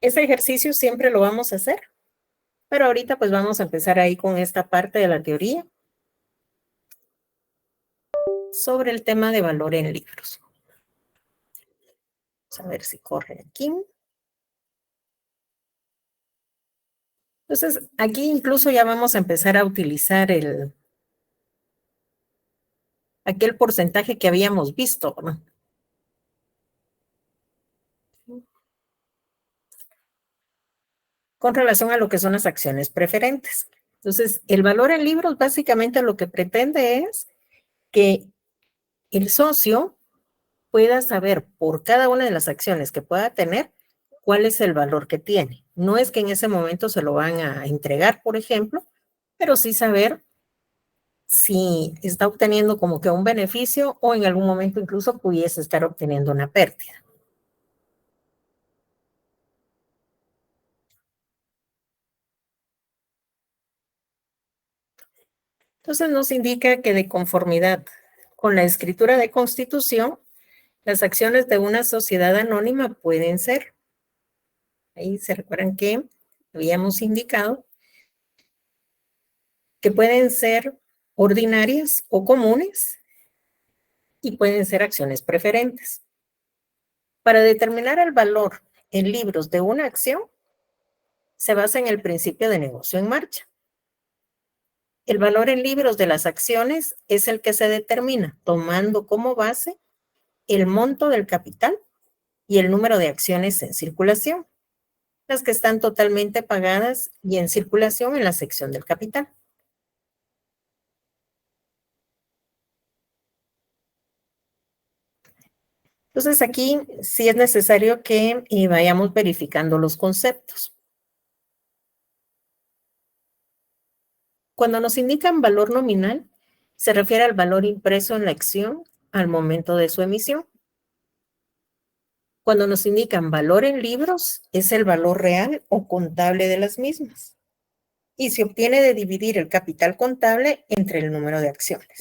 Ese ejercicio siempre lo vamos a hacer, pero ahorita pues vamos a empezar ahí con esta parte de la teoría sobre el tema de valor en libros. Vamos a ver si corre aquí. Entonces, aquí incluso ya vamos a empezar a utilizar aquel porcentaje que habíamos visto, ¿no? Con relación a lo que son las acciones preferentes. Entonces, el valor en libros básicamente lo que pretende es que el socio pueda saber por cada una de las acciones que pueda tener cuál es el valor que tiene. No es que en ese momento se lo van a entregar, por ejemplo, pero sí saber si está obteniendo como que un beneficio o en algún momento incluso pudiese estar obteniendo una pérdida. Entonces nos indica que de conformidad con la escritura de constitución, las acciones de una sociedad anónima pueden ser, ahí se recuerdan que habíamos indicado, que pueden ser ordinarias o comunes y pueden ser acciones preferentes. Para determinar el valor en libros de una acción, se basa en el principio de negocio en marcha. El valor en libros de las acciones es el que se determina tomando como base el monto del capital y el número de acciones en circulación, las que están totalmente pagadas y en circulación en la sección del capital. Entonces aquí sí es necesario que vayamos verificando los conceptos. Cuando nos indican valor nominal, se refiere al valor impreso en la acción al momento de su emisión. Cuando nos indican valor en libros, es el valor real o contable de las mismas. Y se obtiene de dividir el capital contable entre el número de acciones.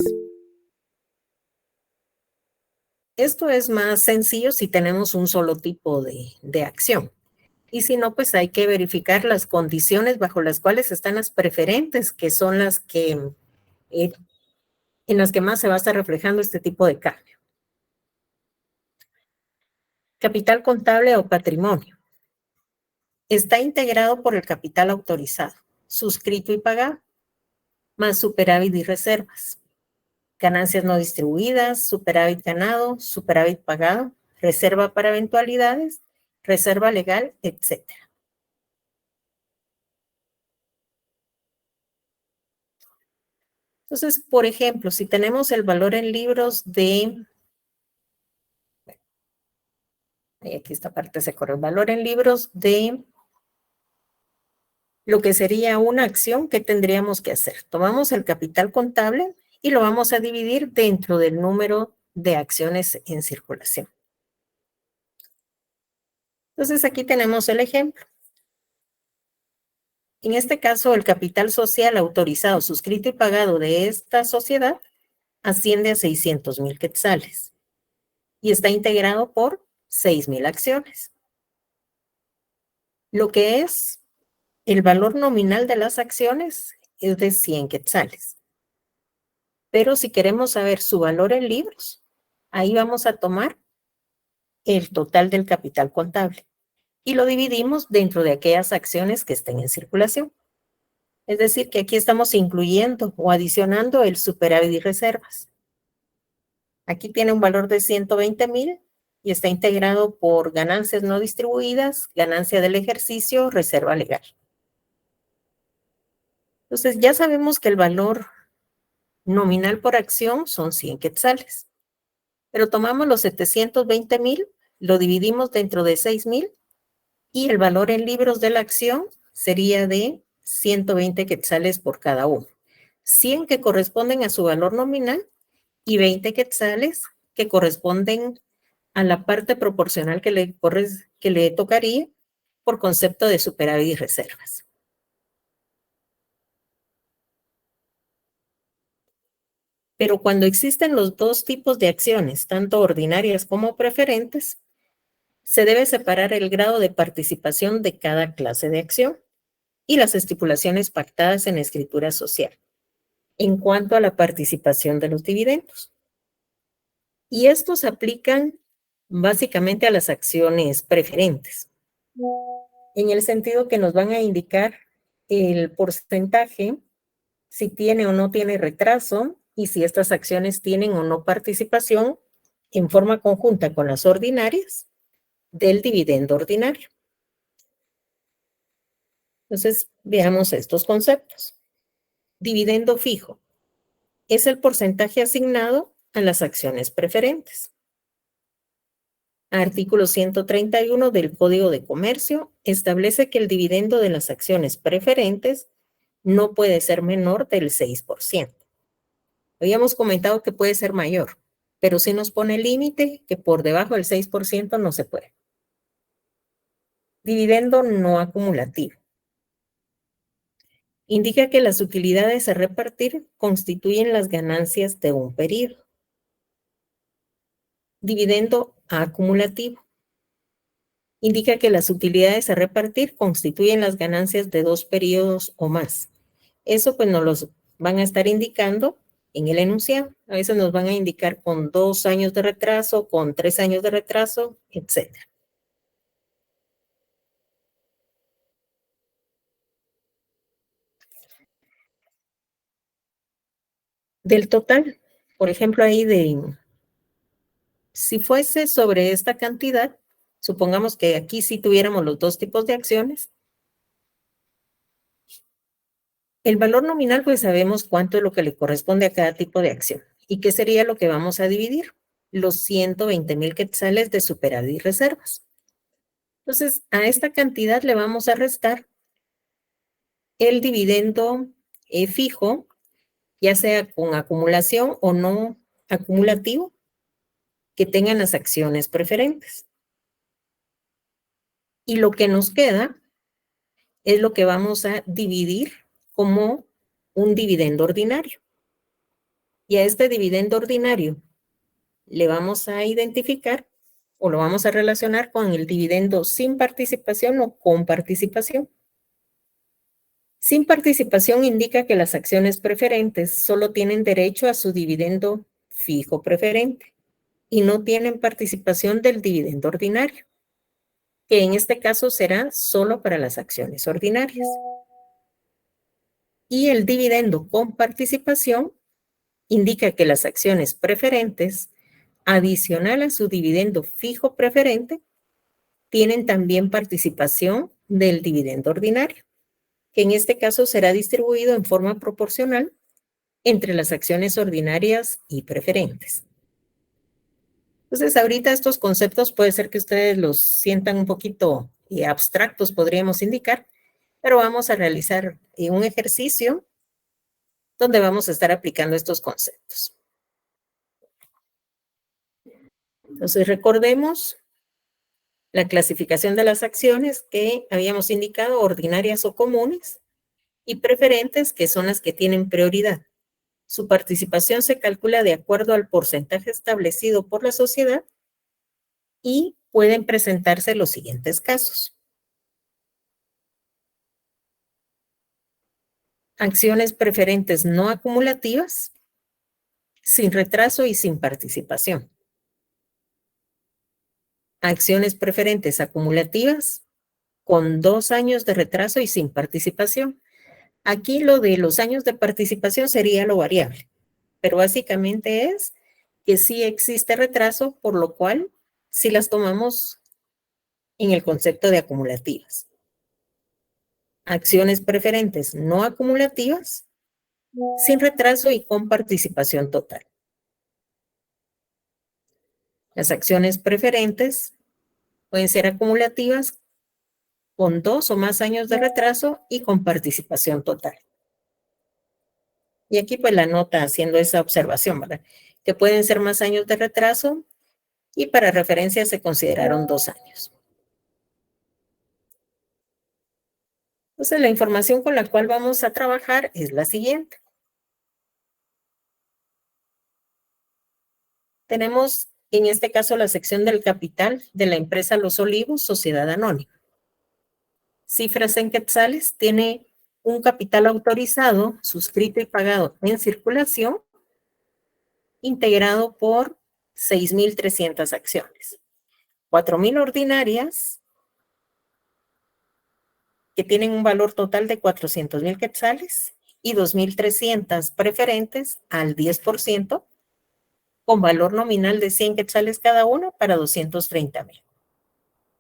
Esto es más sencillo si tenemos un solo tipo de acción. Y si no, pues hay que verificar las condiciones bajo las cuales están las preferentes, que son las que en las que más se va a estar reflejando este tipo de cambio. Capital contable o patrimonio. Está integrado por el capital autorizado, suscrito y pagado, más superávit y reservas. Ganancias no distribuidas, superávit ganado, superávit pagado, reserva para eventualidades, reserva legal, etc. Entonces, por ejemplo, si tenemos el valor en libros de, aquí esta parte se corre, el valor en libros de lo que sería una acción, ¿qué tendríamos que hacer? Tomamos el capital contable y lo vamos a dividir dentro del número de acciones en circulación. Entonces, aquí tenemos el ejemplo. En este caso, el capital social autorizado, suscrito y pagado de esta sociedad asciende a 600,000 quetzales y está integrado por 6,000 acciones. Lo que es el valor nominal de las acciones es de 100 quetzales. Pero si queremos saber su valor en libros, ahí vamos a tomar el total del capital contable y lo dividimos dentro de aquellas acciones que estén en circulación. Es decir, que aquí estamos incluyendo o adicionando el superávit y reservas. Aquí tiene un valor de 120,000 y está integrado por ganancias no distribuidas, ganancia del ejercicio, reserva legal. Entonces, ya sabemos que el valor nominal por acción son 100 quetzales, pero tomamos los 720,000, lo dividimos dentro de 6,000 y el valor en libros de la acción sería de 120 quetzales por cada uno. 100 que corresponden a su valor nominal y 20 quetzales que corresponden a la parte proporcional que le tocaría por concepto de superávit y reservas. Pero cuando existen los dos tipos de acciones, tanto ordinarias como preferentes, Se debe separar el grado de participación de cada clase de acción y las estipulaciones pactadas en la escritura social en cuanto a la participación de los dividendos. Y estos aplican básicamente a las acciones preferentes, en el sentido que nos van a indicar el porcentaje, si tiene o no tiene retraso y si estas acciones tienen o no participación en forma conjunta con las ordinarias del dividendo ordinario. Entonces, veamos estos conceptos. Dividendo fijo es el porcentaje asignado a las acciones preferentes. Artículo 131 del Código de Comercio establece que el dividendo de las acciones preferentes no puede ser menor del 6%. Habíamos comentado que puede ser mayor, pero sí nos pone el límite que por debajo del 6% no se puede. Dividendo no acumulativo. Indica que las utilidades a repartir constituyen las ganancias de un periodo. Dividendo acumulativo. Indica que las utilidades a repartir constituyen las ganancias de 2 periodos o más. Eso pues nos los van a estar indicando en el enunciado. A veces nos van a indicar con 2 años de retraso, con 3 años de retraso, etc. Del total, por ejemplo, ahí si fuese sobre esta cantidad, supongamos que aquí sí tuviéramos los dos tipos de acciones, el valor nominal pues sabemos cuánto es lo que le corresponde a cada tipo de acción. ¿Y qué sería lo que vamos a dividir? Los 120,000 quetzales de superávit y reservas. Entonces, a esta cantidad le vamos a restar el dividendo fijo, ya sea con acumulación o no acumulativo, que tengan las acciones preferentes. Y lo que nos queda es lo que vamos a dividir como un dividendo ordinario. Y a este dividendo ordinario le vamos a identificar o lo vamos a relacionar con el dividendo sin participación o con participación. Sin participación indica que las acciones preferentes solo tienen derecho a su dividendo fijo preferente y no tienen participación del dividendo ordinario, que en este caso será solo para las acciones ordinarias. Y el dividendo con participación indica que las acciones preferentes, adicional a su dividendo fijo preferente, tienen también participación del dividendo ordinario, que en este caso será distribuido en forma proporcional entre las acciones ordinarias y preferentes. Entonces, ahorita estos conceptos puede ser que ustedes los sientan un poquito abstractos, podríamos indicar, pero vamos a realizar un ejercicio donde vamos a estar aplicando estos conceptos. Entonces, recordemos la clasificación de las acciones que habíamos indicado, ordinarias o comunes, y preferentes, que son las que tienen prioridad. Su participación se calcula de acuerdo al porcentaje establecido por la sociedad y pueden presentarse los siguientes casos. Acciones preferentes no acumulativas, sin retraso y sin participación. Acciones preferentes acumulativas, con 2 años de retraso y sin participación. Aquí lo de los años de participación sería lo variable, pero básicamente es que sí existe retraso, por lo cual sí las tomamos en el concepto de acumulativas. Acciones preferentes no acumulativas, sin retraso y con participación total. Las acciones preferentes pueden ser acumulativas con 2 o más años de retraso y con participación total. Y aquí pues la nota haciendo esa observación, ¿verdad? Que pueden ser más años de retraso y para referencia se consideraron 2 años. Entonces la información con la cual vamos a trabajar es la siguiente. Tenemos en este caso la sección del capital de la empresa Los Olivos, Sociedad Anónima. Cifras en quetzales, tiene un capital autorizado, suscrito y pagado en circulación, integrado por 6,300 acciones. 4,000 ordinarias, que tienen un valor total de 400,000 quetzales, y 2,300 preferentes al 10%, con valor nominal de 100 quetzales cada una para 230,000.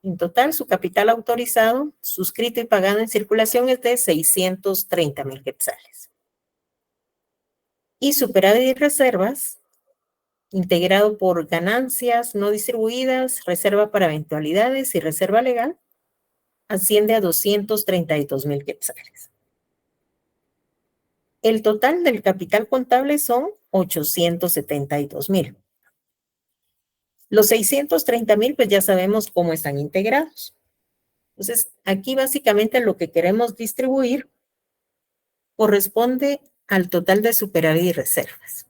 En total, su capital autorizado, suscrito y pagado en circulación es de 630,000 quetzales. Y superávit y reservas, integrado por ganancias no distribuidas, reserva para eventualidades y reserva legal, asciende a 232,000 quetzales. El total del capital contable son 872,000. Los 630,000, pues ya sabemos cómo están integrados. Entonces, aquí básicamente lo que queremos distribuir corresponde al total de superávit y reservas.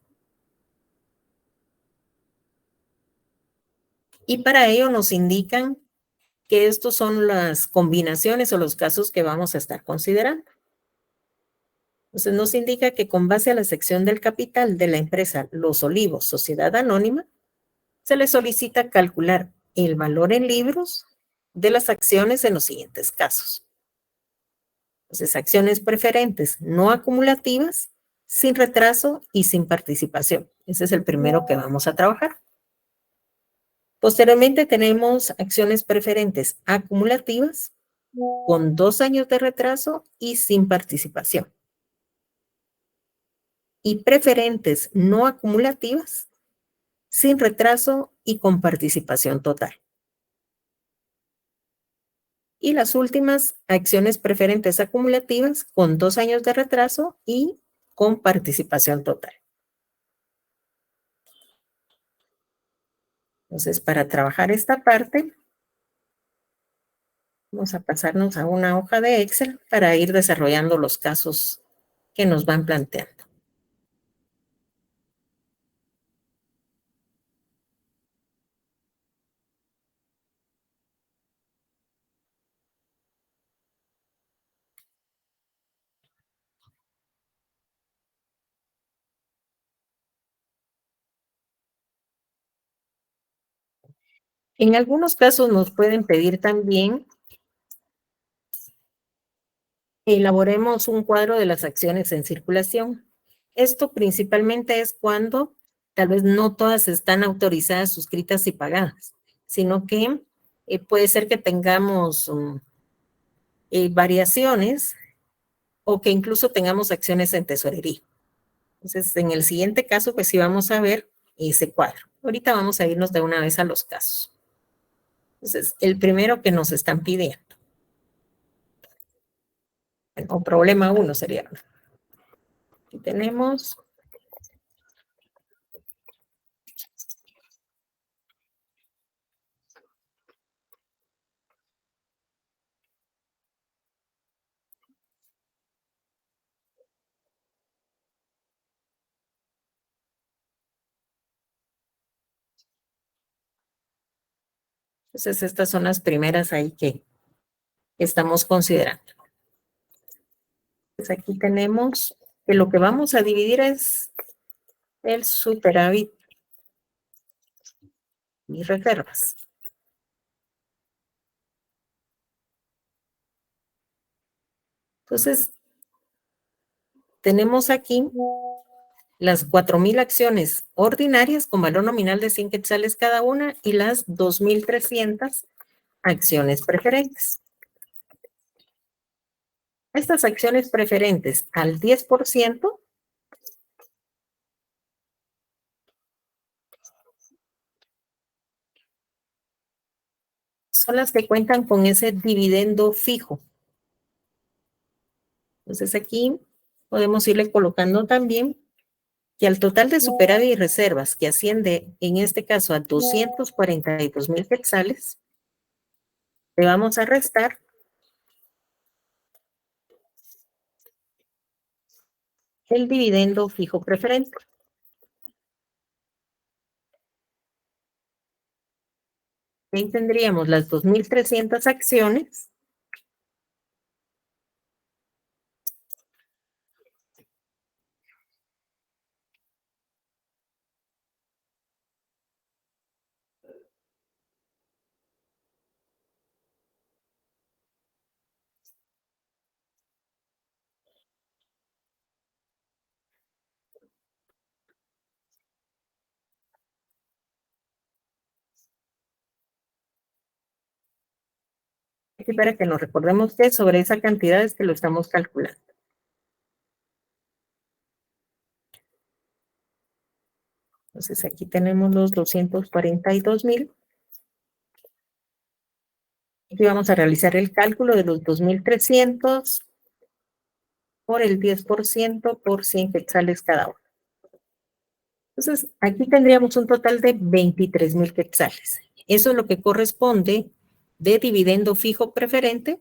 Y para ello nos indican que estos son las combinaciones o los casos que vamos a estar considerando. Entonces nos indica que con base a la sección del capital de la empresa Los Olivos, Sociedad Anónima, se le solicita calcular el valor en libros de las acciones en los siguientes casos. Entonces, acciones preferentes no acumulativas, sin retraso y sin participación. Ese es el primero que vamos a trabajar. Posteriormente tenemos acciones preferentes acumulativas con 2 años de retraso y sin participación. Y preferentes no acumulativas, sin retraso y con participación total. Y las últimas, acciones preferentes acumulativas con 2 años de retraso y con participación total. Entonces, para trabajar esta parte, vamos a pasarnos a una hoja de Excel para ir desarrollando los casos que nos van planteando. En algunos casos nos pueden pedir también que elaboremos un cuadro de las acciones en circulación. Esto principalmente es cuando tal vez no todas están autorizadas, suscritas y pagadas, sino que puede ser que tengamos variaciones o que incluso tengamos acciones en tesorería. Entonces, en el siguiente caso, pues sí vamos a ver ese cuadro. Ahorita vamos a irnos de una vez a los casos. Entonces, el primero que nos están pidiendo, o problema 1 sería. Aquí tenemos, entonces estas son las primeras ahí que estamos considerando. Pues aquí tenemos que lo que vamos a dividir es el superávit y reservas. Entonces, tenemos aquí las 4,000 acciones ordinarias con valor nominal de 100 quetzales cada una y las 2,300 acciones preferentes. Estas acciones preferentes al 10% son las que cuentan con ese dividendo fijo. Entonces aquí podemos irle colocando también que al total de superávit y reservas, que asciende en este caso a 242,000 quetzales, le vamos a restar el dividendo fijo preferente. Ahí tendríamos las 2.300 acciones. Aquí para que nos recordemos que sobre esa cantidad es que lo estamos calculando. Entonces aquí tenemos los 242.000. Aquí vamos a realizar el cálculo de los 2.300 por el 10% por 100 quetzales cada uno. Entonces, aquí tendríamos un total de 23.000 quetzales. Eso es lo que corresponde de dividendo fijo preferente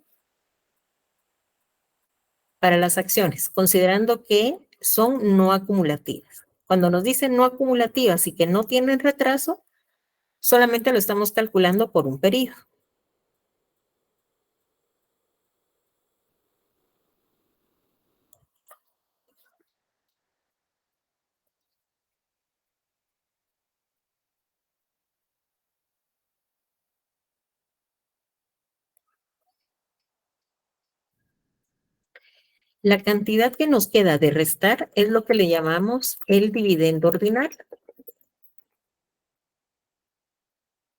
para las acciones, considerando que son no acumulativas. Cuando nos dicen no acumulativas y que no tienen retraso, solamente lo estamos calculando por un periodo. La cantidad que nos queda de restar es lo que le llamamos el dividendo ordinario.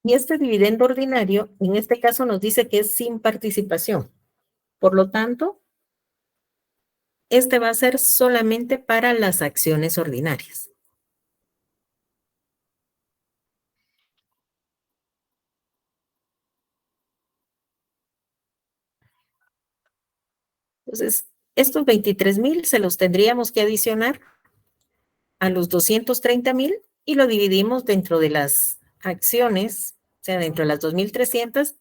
Y este dividendo ordinario, en este caso, nos dice que es sin participación. Por lo tanto, este va a ser solamente para las acciones ordinarias. Entonces, estos 23.000 se los tendríamos que adicionar a los 230.000 y lo dividimos dentro de las acciones, o sea, dentro de las 2.300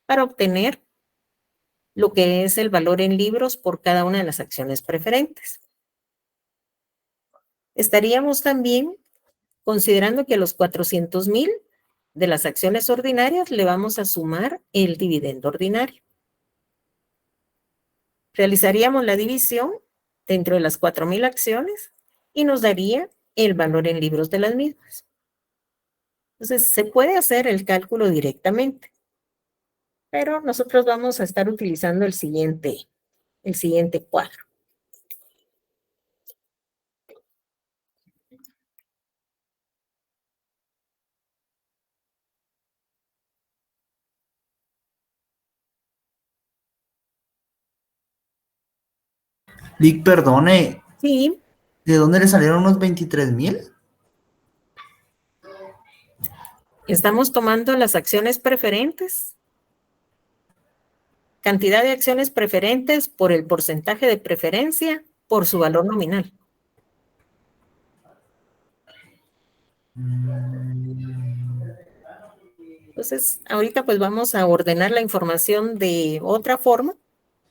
para obtener lo que es el valor en libros por cada una de las acciones preferentes. Estaríamos también considerando que a los 400.000 de las acciones ordinarias le vamos a sumar el dividendo ordinario. Realizaríamos la división dentro de las 4.000 acciones y nos daría el valor en libros de las mismas. Entonces, se puede hacer el cálculo directamente, pero nosotros vamos a estar utilizando el siguiente cuadro. Lick, perdone, Sí, ¿de dónde le salieron unos 23.000? estamos tomando las acciones preferentes, cantidad de acciones preferentes por el porcentaje de preferencia por su valor nominal. Entonces, ahorita pues vamos a ordenar la información de otra forma,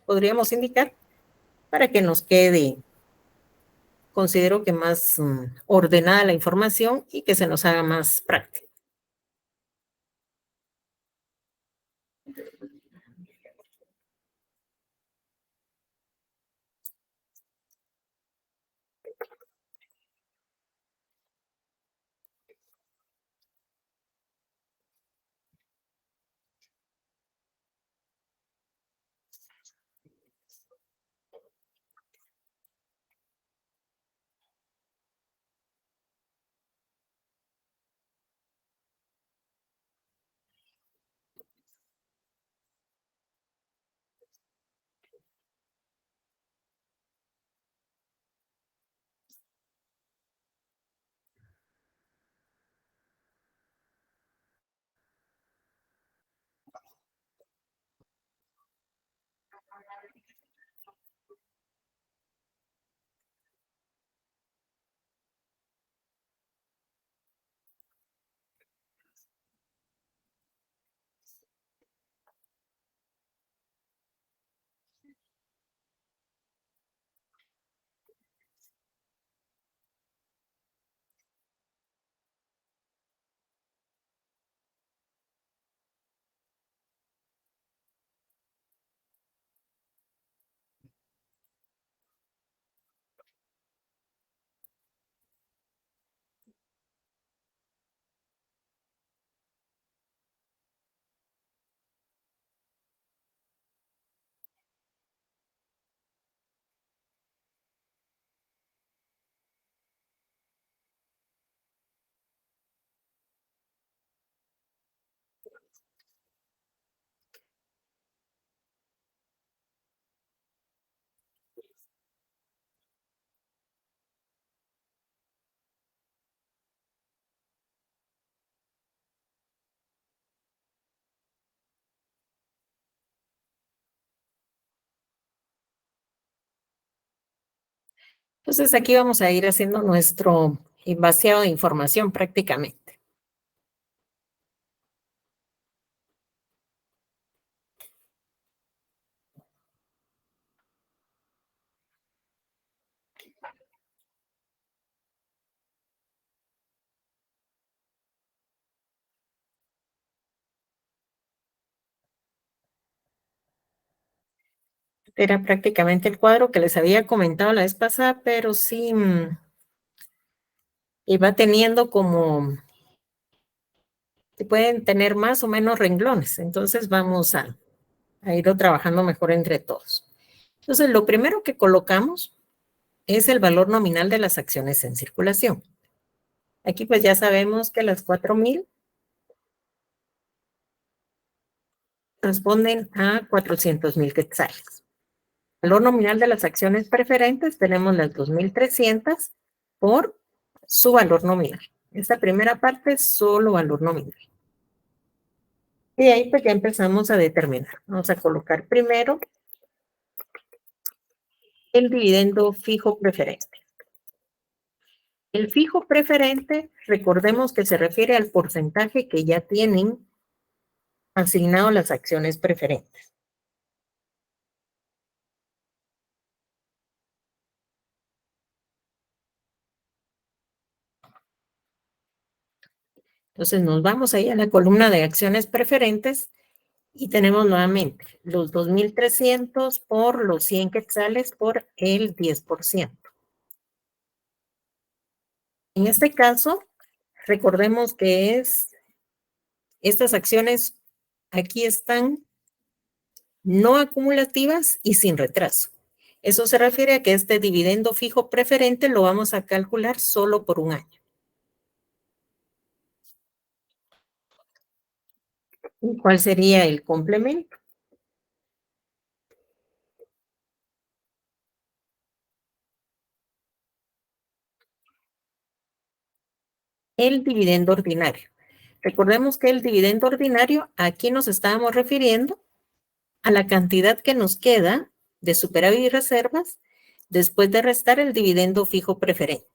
podríamos indicar, para que nos quede, considero que más ordenada la información y que se nos haga más práctico. Entonces aquí vamos a ir haciendo nuestro vaciado de información prácticamente. Era prácticamente el cuadro que les había comentado la vez pasada, pero sí iba teniendo como, que pueden tener más o menos renglones. Entonces vamos a irlo trabajando mejor entre todos. Entonces lo primero que colocamos es el valor nominal de las acciones en circulación. Aquí pues ya sabemos que las 4,000 responden a 400,000 quetzales. Valor nominal de las acciones preferentes, tenemos las 2,300 por su valor nominal. Esta primera parte es solo valor nominal. Y ahí pues ya empezamos a determinar. Vamos a colocar primero el dividendo fijo preferente. El fijo preferente, recordemos que se refiere al porcentaje que ya tienen asignado las acciones preferentes. Entonces nos vamos ahí a la columna de acciones preferentes y tenemos nuevamente los 2,300 por los 100 quetzales por el 10%. En este caso, recordemos que estas acciones aquí están no acumulativas y sin retraso. Eso se refiere a que este dividendo fijo preferente lo vamos a calcular solo por un año. ¿Y cuál sería el complemento? El dividendo ordinario. Recordemos que el dividendo ordinario, aquí nos estábamos refiriendo a la cantidad que nos queda de superávit y reservas después de restar el dividendo fijo preferente.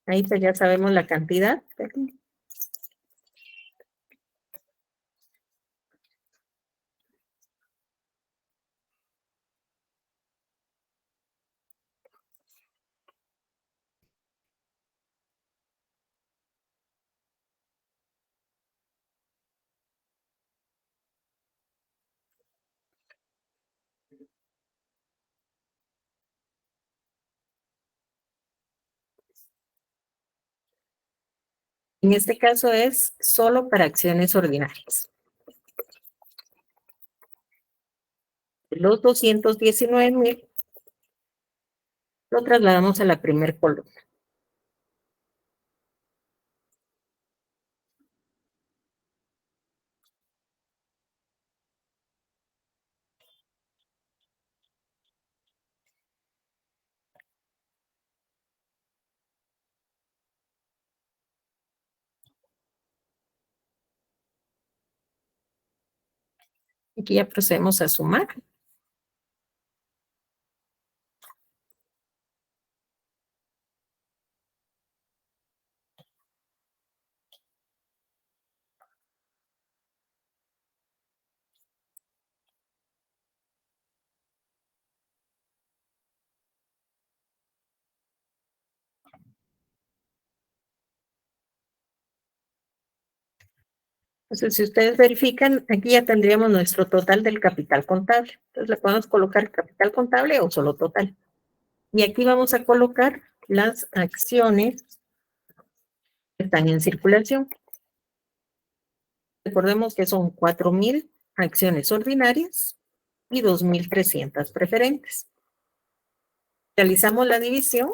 Ahí pues ya sabemos la cantidad. En este caso es solo para acciones ordinarias. Los 219,000 lo trasladamos a la primer columna. Aquí ya procedemos a sumar. Entonces, si ustedes verifican, aquí ya tendríamos nuestro total del capital contable. Entonces, le podemos colocar capital contable o solo total. Y aquí vamos a colocar las acciones que están en circulación. Recordemos que son 4,000 acciones ordinarias y 2,300 preferentes. Realizamos la división.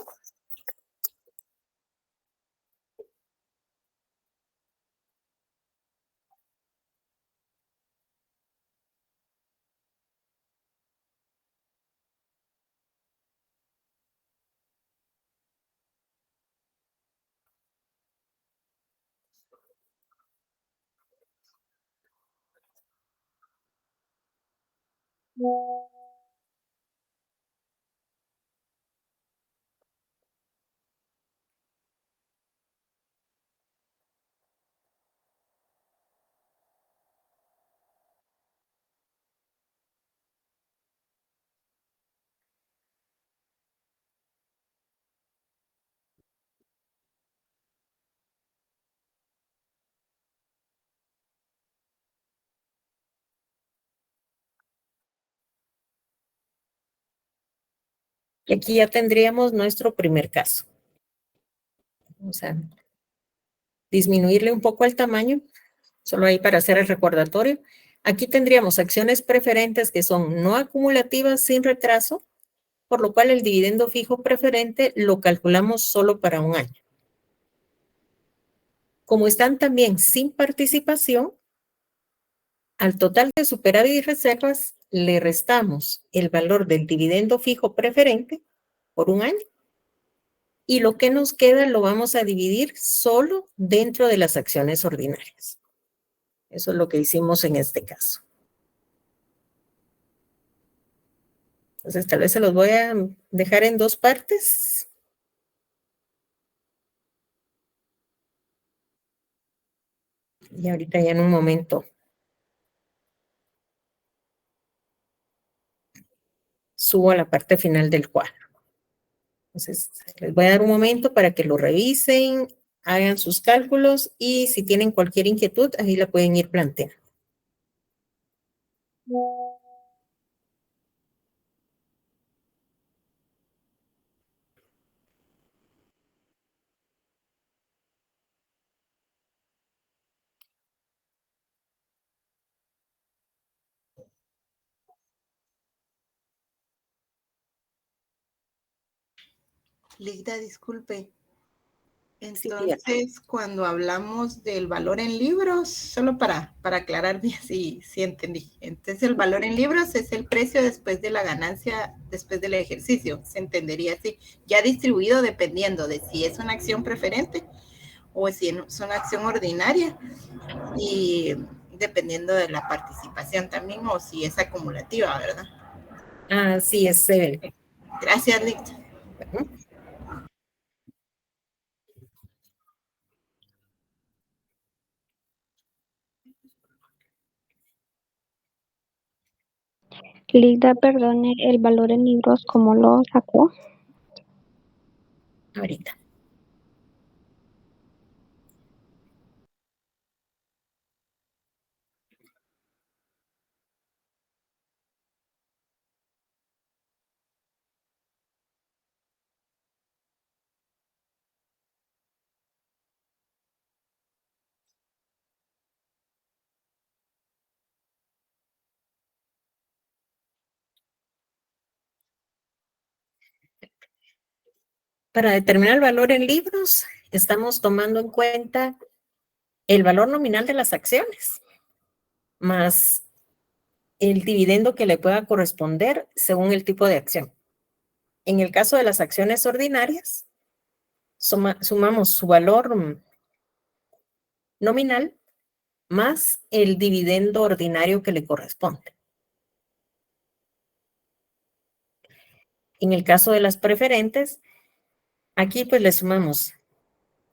Y aquí ya tendríamos nuestro primer caso. Vamos a disminuirle un poco el tamaño, solo ahí para hacer el recordatorio. Aquí tendríamos acciones preferentes que son no acumulativas sin retraso, por lo cual el dividendo fijo preferente lo calculamos solo para un año. Como están también sin participación, al total de superávit y reservas le restamos el valor del dividendo fijo preferente por un año y lo que nos queda lo vamos a dividir solo dentro de las acciones ordinarias. Eso es lo que hicimos en este caso. Entonces, tal vez se los voy a dejar en dos partes. Y ahorita ya en un momento subo a la parte final del cuadro. Entonces, les voy a dar un momento para que lo revisen, hagan sus cálculos y si tienen cualquier inquietud, ahí la pueden ir planteando. Ligda, disculpe. Sí, dígame. Entonces, cuando hablamos del valor en libros, solo para aclarar bien si entendí. Entonces, el valor en libros es el precio después de la ganancia, después del ejercicio. Se entendería así, ya distribuido dependiendo de si es una acción preferente o si es una acción ordinaria y dependiendo de la participación también o si es acumulativa, ¿verdad? Así es. Gracias, Ligda. Bueno. Ligda, perdone, el valor en libros, ¿cómo lo sacó? Ahorita. Para determinar el valor en libros, estamos tomando en cuenta el valor nominal de las acciones, más el dividendo que le pueda corresponder según el tipo de acción. En el caso de las acciones ordinarias, sumamos su valor nominal más el dividendo ordinario que le corresponde. En el caso de las preferentes, aquí pues le sumamos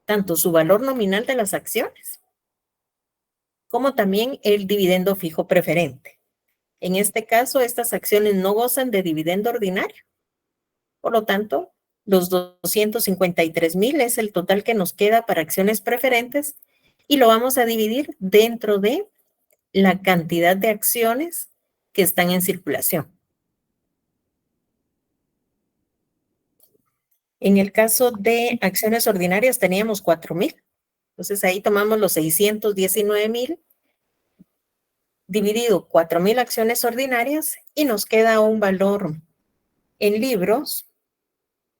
tanto su valor nominal de las acciones como también el dividendo fijo preferente. En este caso, estas acciones no gozan de dividendo ordinario. Por lo tanto, los 253,000 es el total que nos queda para acciones preferentes y lo vamos a dividir dentro de la cantidad de acciones que están en circulación. En el caso de acciones ordinarias teníamos 4,000. Entonces ahí tomamos los 619,000 dividido 4,000 acciones ordinarias y nos queda un valor en libros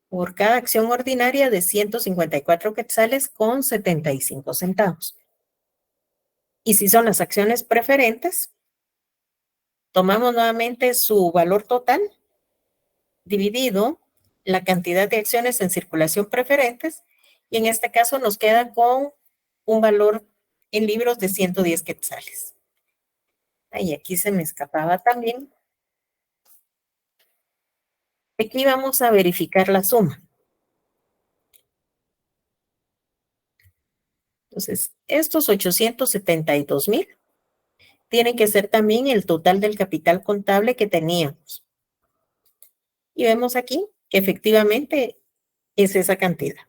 por cada acción ordinaria de 154 quetzales con 75 centavos. Y si son las acciones preferentes, tomamos nuevamente su valor total dividido la cantidad de acciones en circulación preferentes y en este caso nos queda con un valor en libros de 110 quetzales. Ahí aquí se me escapaba también Aquí vamos a verificar la suma. Entonces, estos 872,000 tienen que ser también el total del capital contable que teníamos. Y vemos aquí que efectivamente es esa cantidad.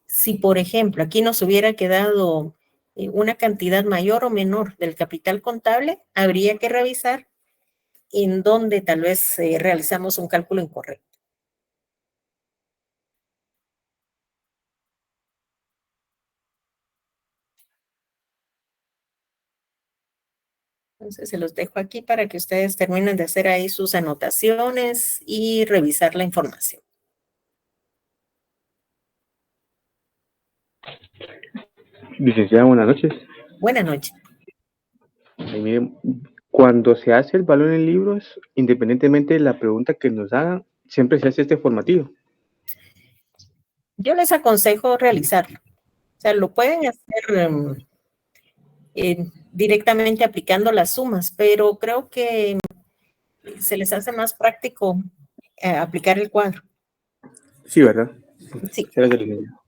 Si, por ejemplo, aquí nos hubiera quedado una cantidad mayor o menor del capital contable, habría que revisar en dónde tal vez realizamos un cálculo incorrecto. Entonces, se los dejo aquí para que ustedes terminen de hacer ahí sus anotaciones y revisar la información. Licenciada, buenas noches. Buenas noches. Mire, cuando se hace el valor en libros, independientemente de la pregunta que nos hagan, siempre se hace este formativo. Yo les aconsejo realizarlo. O sea, lo pueden hacer directamente aplicando las sumas, pero creo que se les hace más práctico aplicar el cuadro. Sí, ¿verdad? Sí. Gracias, licenciada.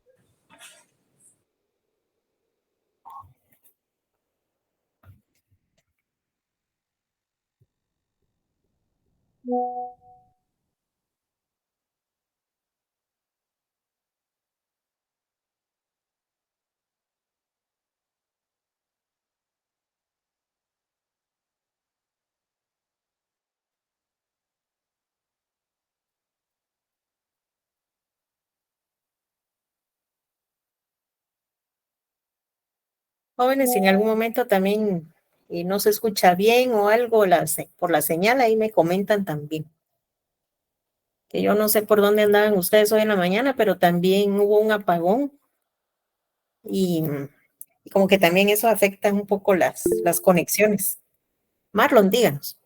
Jóvenes, si en algún momento también no se escucha bien o algo por la señal, ahí me comentan también. Que yo no sé por dónde andaban ustedes hoy en la mañana, pero también hubo un apagón y como que también eso afecta un poco las conexiones. Marlon, díganos.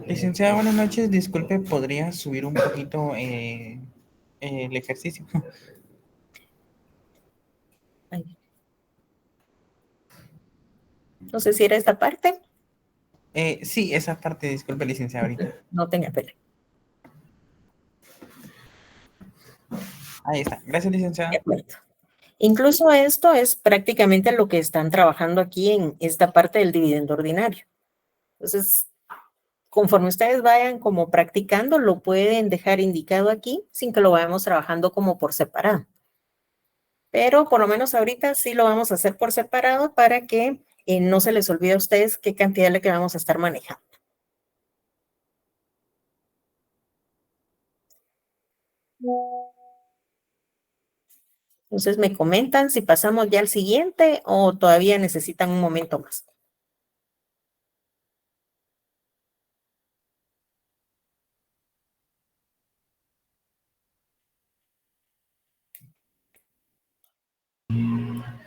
Licenciada, buenas noches. Disculpe, ¿podría subir un poquito el ejercicio? Ay. No sé si era esta parte. Sí, esa parte, disculpe, licenciada, ahorita. No tenga pena. Ahí está. Gracias, licenciada. De acuerdo. Incluso esto es prácticamente lo que están trabajando aquí en esta parte del dividendo ordinario. Entonces, conforme ustedes vayan como practicando, lo pueden dejar indicado aquí sin que lo vayamos trabajando como por separado. Pero por lo menos ahorita sí lo vamos a hacer por separado para que no se les olvide a ustedes qué cantidad es la que vamos a estar manejando. Entonces me comentan si pasamos ya al siguiente o todavía necesitan un momento más.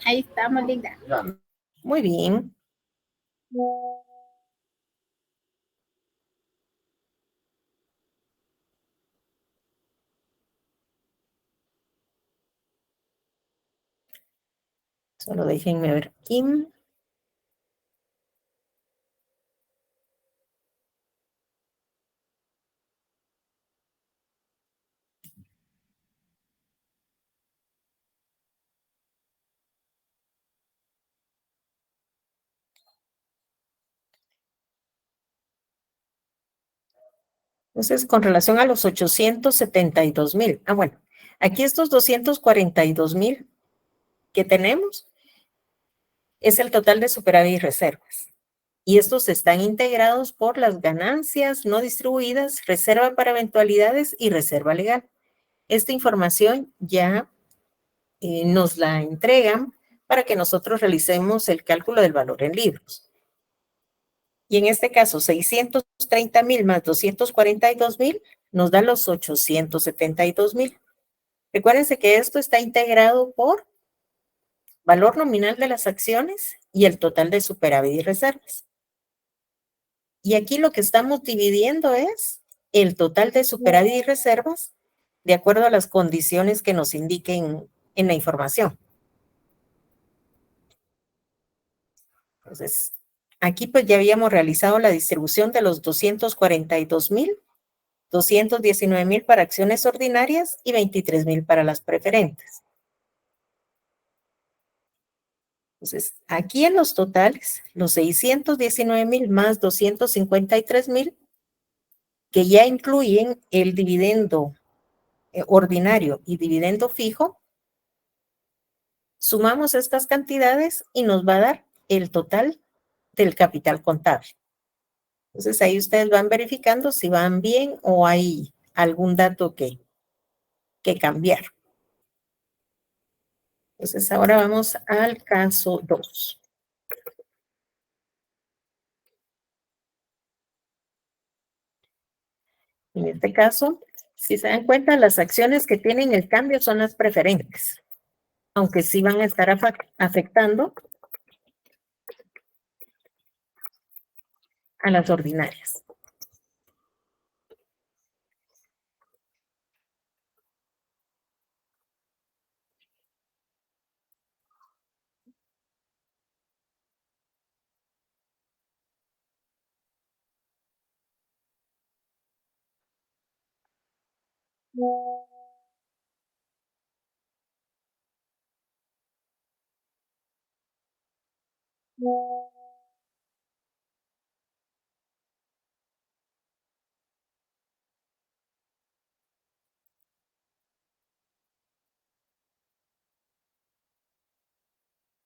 Ahí estamos, Linda. Muy bien. Solo déjenme ver aquí. Entonces, con relación a los 872,000. Bueno, aquí estos 242,000 que tenemos es el total de superávit y reservas. Y estos están integrados por las ganancias no distribuidas, reserva para eventualidades y reserva legal. Esta información ya nos la entregan para que nosotros realicemos el cálculo del valor en libros. Y en este caso, 630,000 más 242,000 nos da los 872,000. Recuérdense que esto está integrado por valor nominal de las acciones y el total de superávit y reservas. Y aquí lo que estamos dividiendo es el total de superávit y reservas de acuerdo a las condiciones que nos indiquen en la información. Entonces, aquí pues ya habíamos realizado la distribución de los 242,000 219,000 para acciones ordinarias y 23,000 para las preferentes. Entonces, aquí en los totales, los 619,000 más 253,000, que ya incluyen el dividendo ordinario y dividendo fijo, sumamos estas cantidades y nos va a dar el total del capital contable. Entonces, ahí ustedes van verificando si van bien o hay algún dato que cambiar. Entonces, ahora vamos al caso 2. En este caso, si se dan cuenta, las acciones que tienen el cambio son las preferentes, aunque sí van a estar afectando a las ordinarias.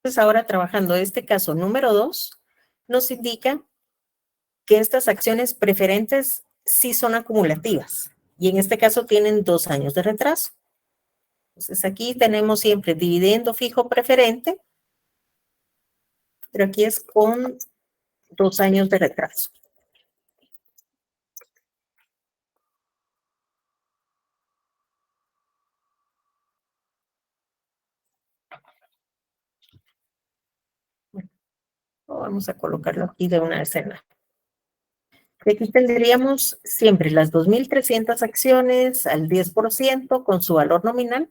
Entonces, ahora trabajando este caso número 2, nos indica que estas acciones preferentes sí son acumulativas y en este caso tienen 2 años de retraso. Entonces, aquí tenemos siempre dividendo fijo preferente, pero aquí es con 2 años de retraso. Vamos a colocarlo aquí de una escena. Aquí tendríamos siempre las 2,300 acciones al 10% con su valor nominal,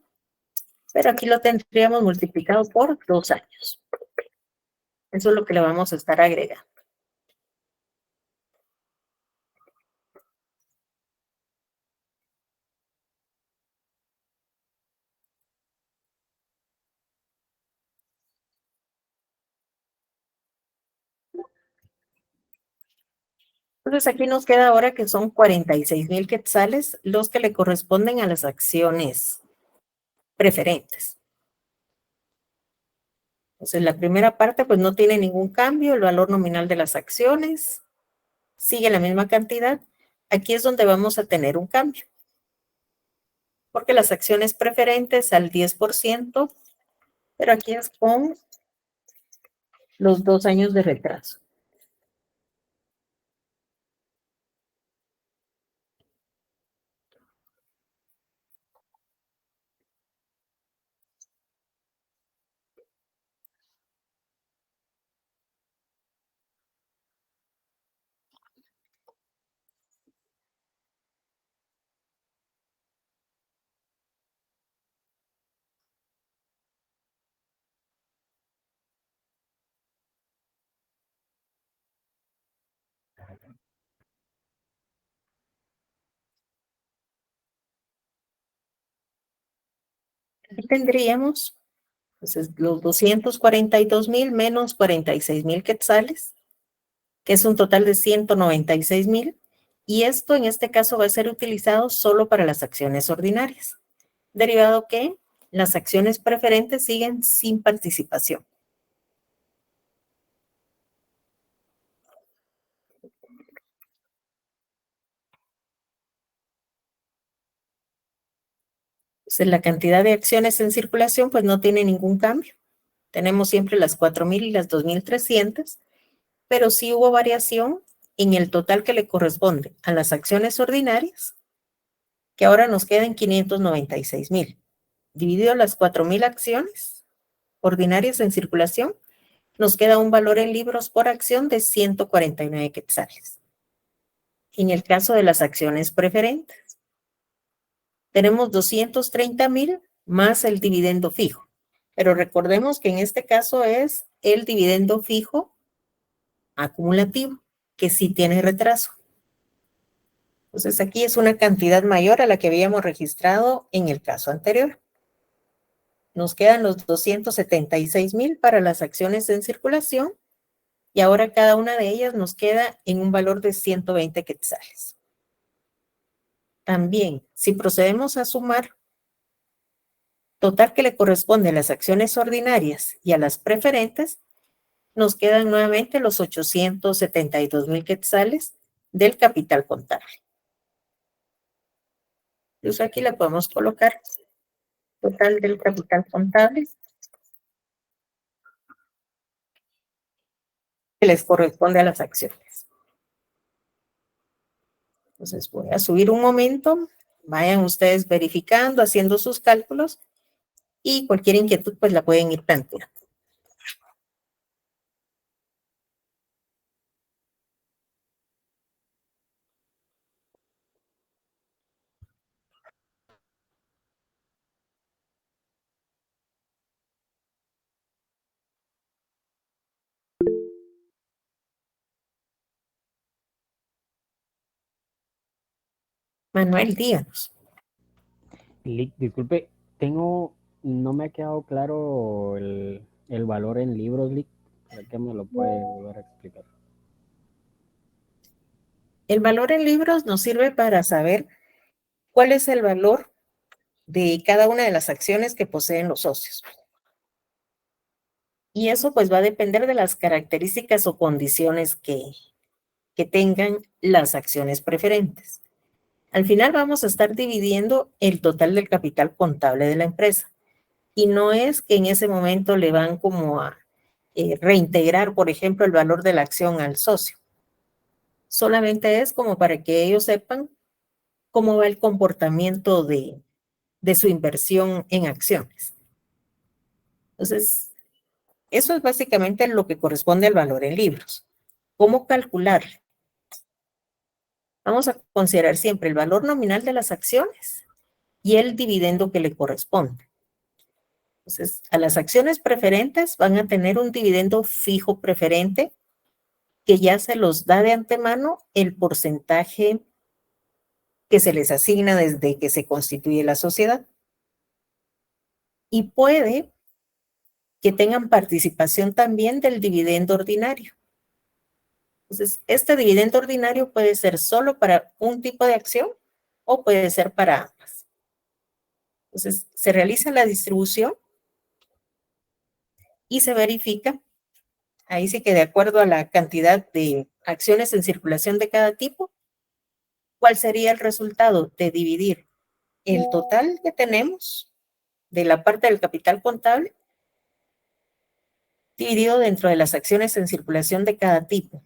pero aquí lo tendríamos multiplicado por 2 años. Eso es lo que le vamos a estar agregando. Entonces aquí nos queda ahora que son 46,000 quetzales los que le corresponden a las acciones preferentes. Entonces la primera parte pues no tiene ningún cambio, el valor nominal de las acciones sigue la misma cantidad. Aquí es donde vamos a tener un cambio, porque las acciones preferentes al 10%, pero aquí es con los 2 años de retraso. Aquí tendríamos entonces, los 242,000 menos 46,000 quetzales, que es un total de 196,000, y esto en este caso va a ser utilizado solo para las acciones ordinarias, derivado que las acciones preferentes siguen sin participación. Entonces, la cantidad de acciones en circulación pues no tiene ningún cambio. Tenemos siempre las 4,000 y las 2,300, pero sí hubo variación en el total que le corresponde a las acciones ordinarias, que ahora nos quedan 596,000. Dividido las 4,000 acciones ordinarias en circulación, nos queda un valor en libros por acción de 149 quetzales. En el caso de las acciones preferentes, tenemos 230,000 más el dividendo fijo. Pero recordemos que en este caso es el dividendo fijo acumulativo, que sí tiene retraso. Entonces aquí es una cantidad mayor a la que habíamos registrado en el caso anterior. Nos quedan los 276,000 para las acciones en circulación y ahora cada una de ellas nos queda en un valor de 120 quetzales. También, si procedemos a sumar total que le corresponde a las acciones ordinarias y a las preferentes, nos quedan nuevamente los 872,000 quetzales del capital contable. Entonces aquí le podemos colocar total del capital contable que les corresponde a las acciones. Entonces voy a subir un momento, vayan ustedes verificando, haciendo sus cálculos y cualquier inquietud pues la pueden ir planteando. Manuel, díganos. Disculpe, no me ha quedado claro el valor en libros, Lick. ¿Será que me lo puede volver a explicar? El valor en libros nos sirve para saber cuál es el valor de cada una de las acciones que poseen los socios. Y eso pues va a depender de las características o condiciones que tengan las acciones preferentes. Al final vamos a estar dividiendo el total del capital contable de la empresa. Y no es que en ese momento le van como a reintegrar, por ejemplo, el valor de la acción al socio. Solamente es como para que ellos sepan cómo va el comportamiento de su inversión en acciones. Entonces, eso es básicamente lo que corresponde al valor en libros. ¿Cómo calcular? Vamos a considerar siempre el valor nominal de las acciones y el dividendo que le corresponde. Entonces, a las acciones preferentes van a tener un dividendo fijo preferente que ya se los da de antemano el porcentaje que se les asigna desde que se constituye la sociedad. Y puede que tengan participación también del dividendo ordinario. Entonces, este dividendo ordinario puede ser solo para un tipo de acción o puede ser para ambas. Entonces, se realiza la distribución y se verifica, ahí sí que de acuerdo a la cantidad de acciones en circulación de cada tipo, cuál sería el resultado de dividir el total que tenemos de la parte del capital contable dividido dentro de las acciones en circulación de cada tipo.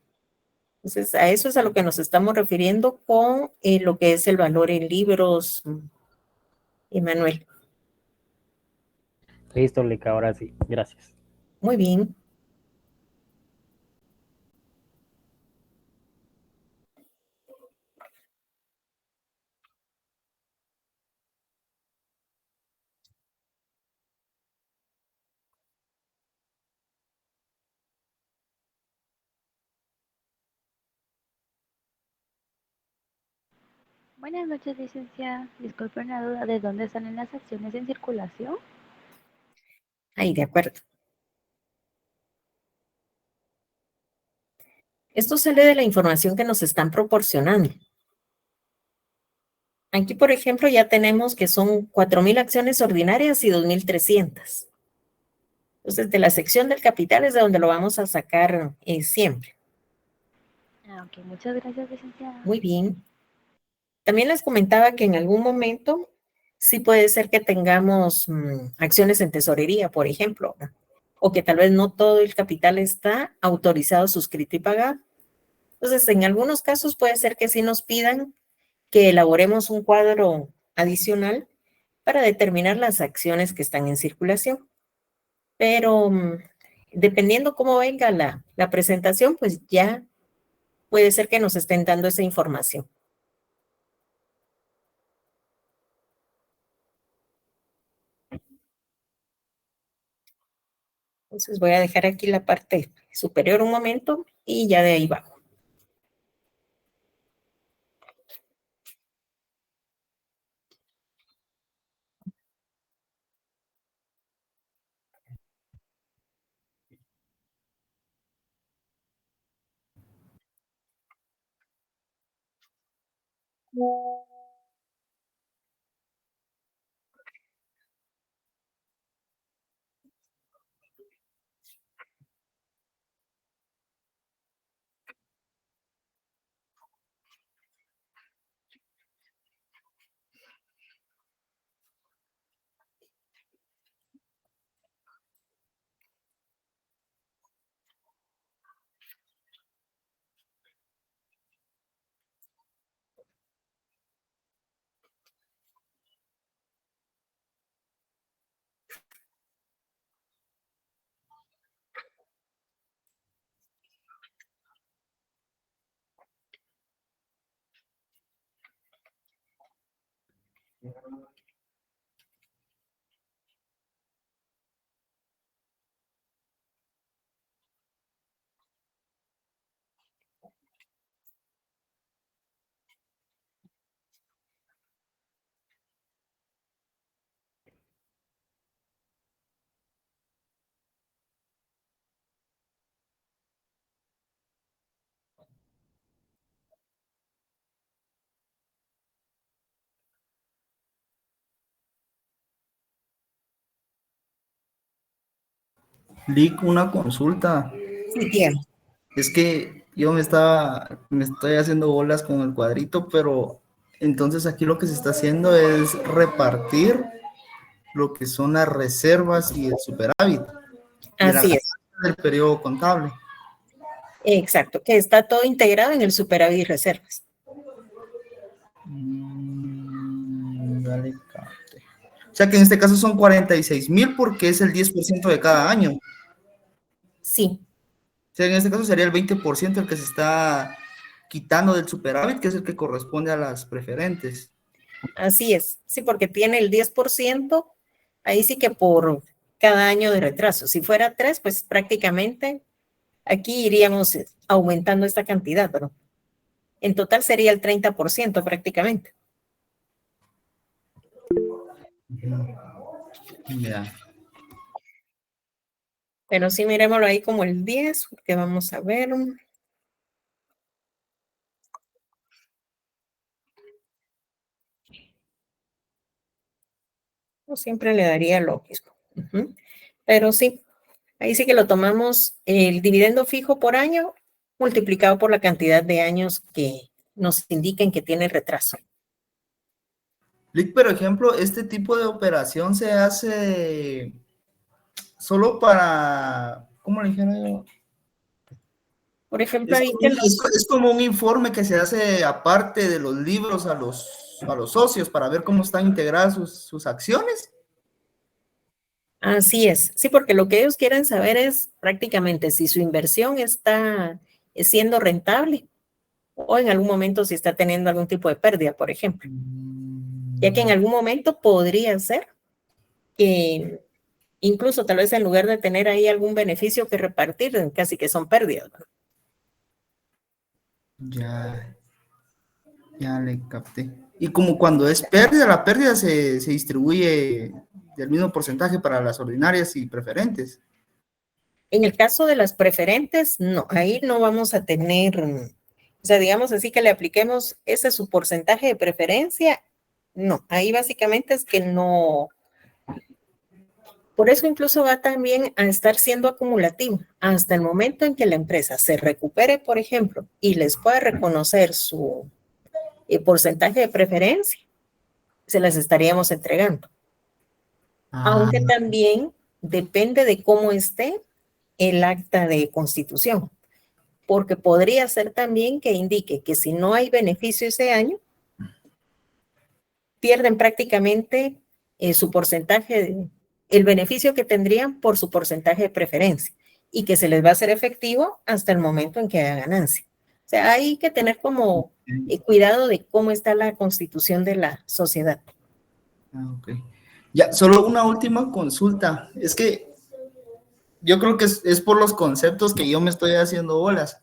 Entonces, a eso es a lo que nos estamos refiriendo con lo que es el valor en libros, Emanuel. Listo, Lick, ahora sí. Gracias. Muy bien. Buenas noches, licenciada. Disculpe una duda, ¿de dónde salen las acciones en circulación? Ahí, de acuerdo. Esto sale de la información que nos están proporcionando. Aquí, por ejemplo, ya tenemos que son 4,000 acciones ordinarias y 2,300. Entonces, de la sección del capital es de donde lo vamos a sacar siempre. Ok, muchas gracias, licenciada. Muy bien. También les comentaba que en algún momento sí puede ser que tengamos acciones en tesorería, por ejemplo, ¿no? O que tal vez no todo el capital está autorizado, suscrito y pagado. Entonces, en algunos casos puede ser que sí nos pidan que elaboremos un cuadro adicional para determinar las acciones que están en circulación. Pero dependiendo cómo venga la presentación, pues ya puede ser que nos estén dando esa información. Entonces voy a dejar aquí la parte superior un momento y ya de ahí bajo. Lick, una consulta. Sí, dígame. Es que yo me estoy haciendo bolas con el cuadrito, pero entonces aquí lo que se está haciendo es repartir lo que son las reservas y el superávit de la Así es, ganancia del periodo contable. exacto, que está todo integrado en el superávit y reservas. Dale, capte. O sea que en este caso son 46,000 porque es el 10% de cada año. O Sí, sea, en este caso sería el 20% el que se está quitando del superávit, que es el que corresponde a las preferentes. así es. Sí, porque tiene el 10%, ahí sí que por cada año de retraso. Si fuera 3, pues prácticamente aquí iríamos aumentando esta cantidad, pero en total sería el 30% prácticamente. Ya. Pero sí, miremoslo ahí como el 10, que vamos a ver. Yo siempre le daría lo mismo. Pero sí, ahí sí que lo tomamos el dividendo fijo por año multiplicado por la cantidad de años que nos indiquen que tiene retraso. Lick, por ejemplo, este tipo de operación se hace solo para, ¿cómo le dijeron yo? Por ejemplo, ahí que Es como un informe que se hace aparte de los libros a los socios para ver cómo están integradas sus acciones. así es, sí, porque lo que ellos quieren saber es prácticamente si su inversión está siendo rentable o en algún momento si está teniendo algún tipo de pérdida, por ejemplo. Ya que en algún momento podría ser que incluso tal vez en lugar de tener ahí algún beneficio que repartir, casi que son pérdidas, ¿no? Ya le capté. Y como cuando es pérdida, la pérdida se distribuye del mismo porcentaje para las ordinarias y preferentes. En el caso de las preferentes, no, ahí no vamos a tener, o sea, digamos así que le apliquemos ese su porcentaje de preferencia, no, ahí básicamente es que no, por eso incluso va también a estar siendo acumulativo hasta el momento en que la empresa se recupere, por ejemplo, y les pueda reconocer su porcentaje de preferencia, se las estaríamos entregando. Aunque también depende de cómo esté el acta de constitución, porque podría ser también que indique que si no hay beneficio ese año, pierden prácticamente su porcentaje, el beneficio que tendrían por su porcentaje de preferencia y que se les va a hacer efectivo hasta el momento en que haya ganancia. O sea, hay que tener como cuidado de cómo está la constitución de la sociedad. Ok. Ya, solo una última consulta. Es que yo creo que es por los conceptos que yo me estoy haciendo bolas.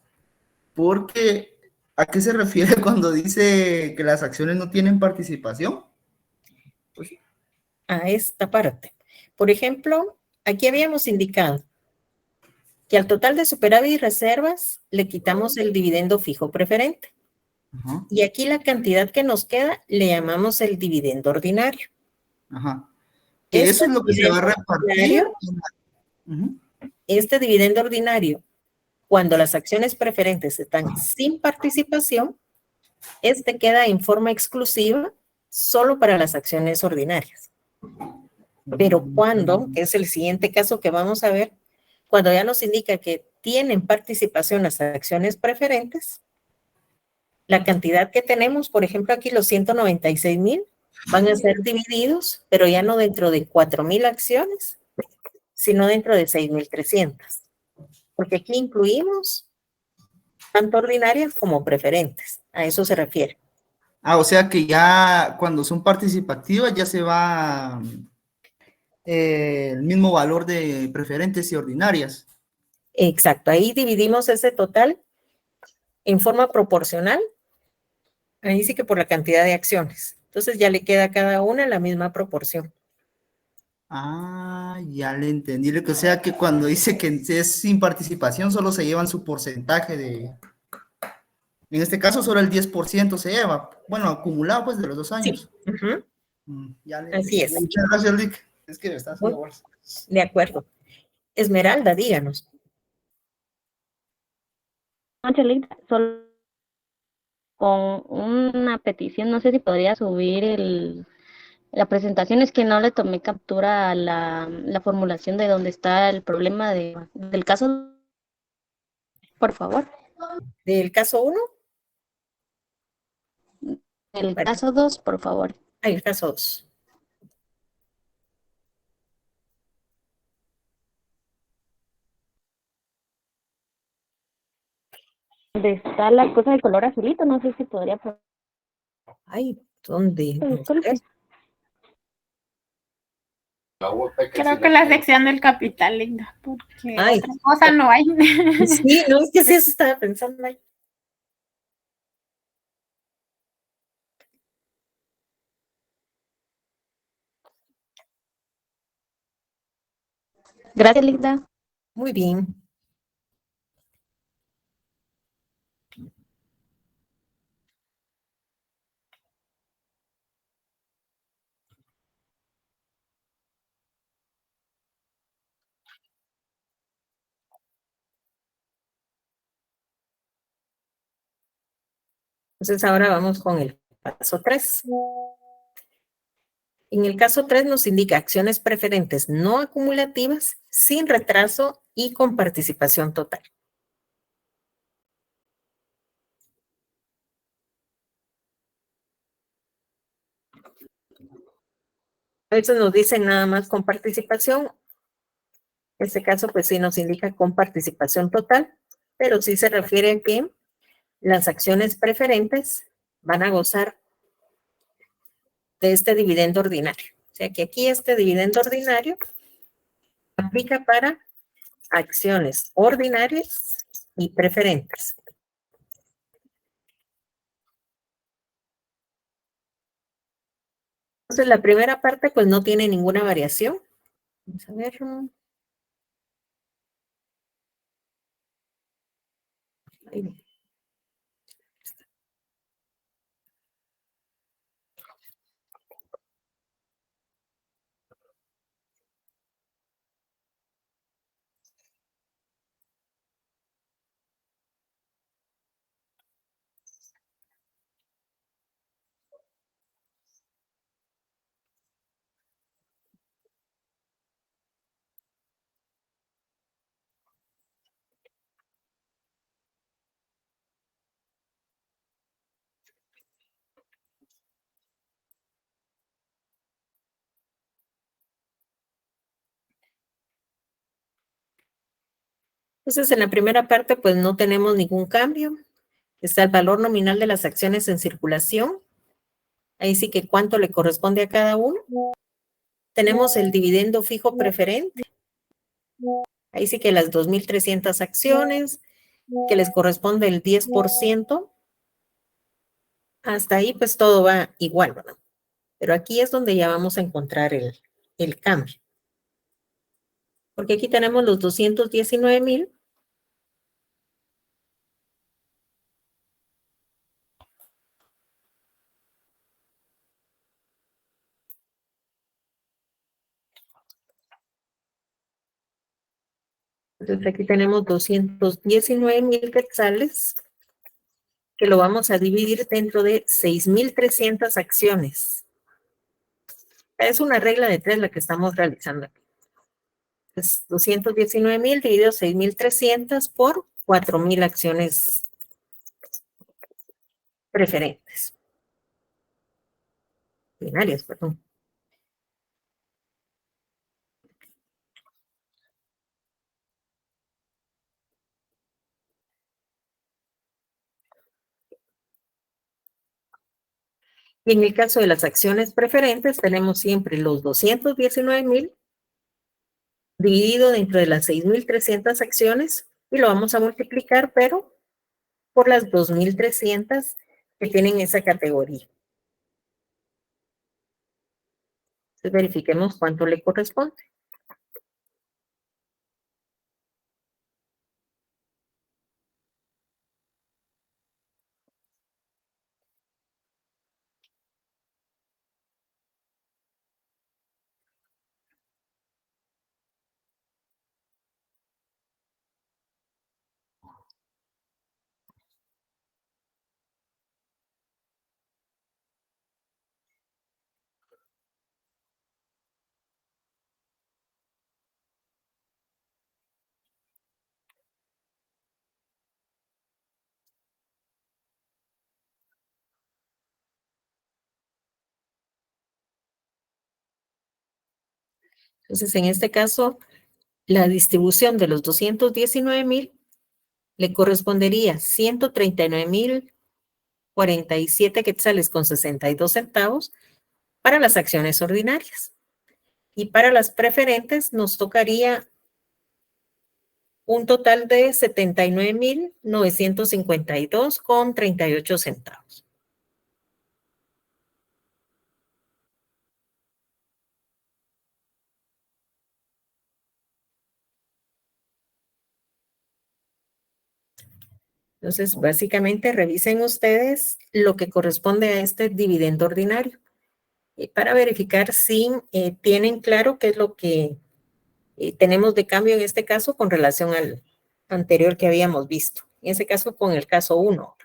Porque, ¿a qué se refiere cuando dice que las acciones no tienen participación? Pues, A esta parte. Por ejemplo, aquí habíamos indicado que al total de superávit y reservas le quitamos el dividendo fijo preferente. Ajá. Y aquí la cantidad que nos queda le llamamos el dividendo ordinario. Ajá. Que Este eso es lo que se va a dividendo repartir. ordinario, Ujú. este dividendo ordinario, cuando las acciones preferentes están sin participación, este queda en forma exclusiva solo para las acciones ordinarias. Pero cuando, que es el siguiente caso que vamos a ver, cuando ya nos indica que tienen participación las acciones preferentes, la cantidad que tenemos, por ejemplo, aquí los 196,000, van a ser divididos, pero ya no dentro de 4,000 acciones, sino dentro de 6,300. Porque aquí incluimos tanto ordinarias como preferentes. A eso se refiere. O sea que ya cuando son participativas ya se va el mismo valor de preferentes y ordinarias. Exacto. Ahí dividimos ese total en forma proporcional. Ahí sí que por la cantidad de acciones. Entonces ya le queda a cada una la misma proporción. Ya le entendí. O sea que cuando dice que es sin participación, solo se llevan su porcentaje en este caso solo el 10% se lleva. Bueno, acumulado pues de los 2 años. Sí. Uh-huh. Ya le Así entendí. es. Muchas gracias, Lick. Es que me está haciendo bolsa. De acuerdo. Esmeralda, díganos. Angelita, solo con una petición, no sé si podría subir la presentación, es que no le tomé captura a la formulación de donde está el problema del caso, por favor. ¿Del caso 1? El caso 2, por favor. El caso 2. Donde está la cosa de color azulito, no sé si podría. Ay, ¿dónde? Disculpe. Creo que la sección del capital, Linda, porque Ay, otra cosa no hay. sí, no, es que sí, eso estaba pensando ahí. Gracias, Linda. Muy bien. Entonces ahora vamos con el caso 3. En el caso 3 nos indica acciones preferentes no acumulativas, sin retraso y con participación total. A veces nos dicen nada más con participación. En este caso, pues sí nos indica con participación total, pero sí se refiere a que las acciones preferentes van a gozar de este dividendo ordinario. O sea que aquí este dividendo ordinario aplica para acciones ordinarias y preferentes. Entonces la primera parte pues no tiene ninguna variación. Vamos a ver. Ahí. Entonces en la primera parte pues no tenemos ningún cambio. Está el valor nominal de las acciones en circulación. Ahí sí que cuánto le corresponde a cada uno. Tenemos el dividendo fijo preferente. Ahí sí que las 2,300 acciones, que les corresponde el 10%. Hasta ahí pues todo va igual, ¿verdad? Pero aquí es donde ya vamos a encontrar el cambio. Porque aquí tenemos los 219,000. Entonces aquí tenemos 219,000 quetzales que lo vamos a dividir dentro de 6,300 acciones. Es una regla de 3 la que estamos realizando aquí. Es 219,000 dividido 6,300 por 4,000 acciones preferentes. Binarias, perdón. Y en el caso de las acciones preferentes, tenemos siempre los 219,000 dividido dentro de las 6,300 acciones y lo vamos a multiplicar, pero por las 2,300 que tienen esa categoría. Entonces verifiquemos cuánto le corresponde. Entonces, en este caso, la distribución de los 219,000 le correspondería 139,047 quetzales con 62 centavos para las acciones ordinarias. Y para las preferentes nos tocaría un total de 79,952 con 38 centavos. Entonces, básicamente revisen ustedes lo que corresponde a este dividendo ordinario para verificar si tienen claro qué es lo que tenemos de cambio en este caso con relación al anterior que habíamos visto. En ese caso, con el caso 1.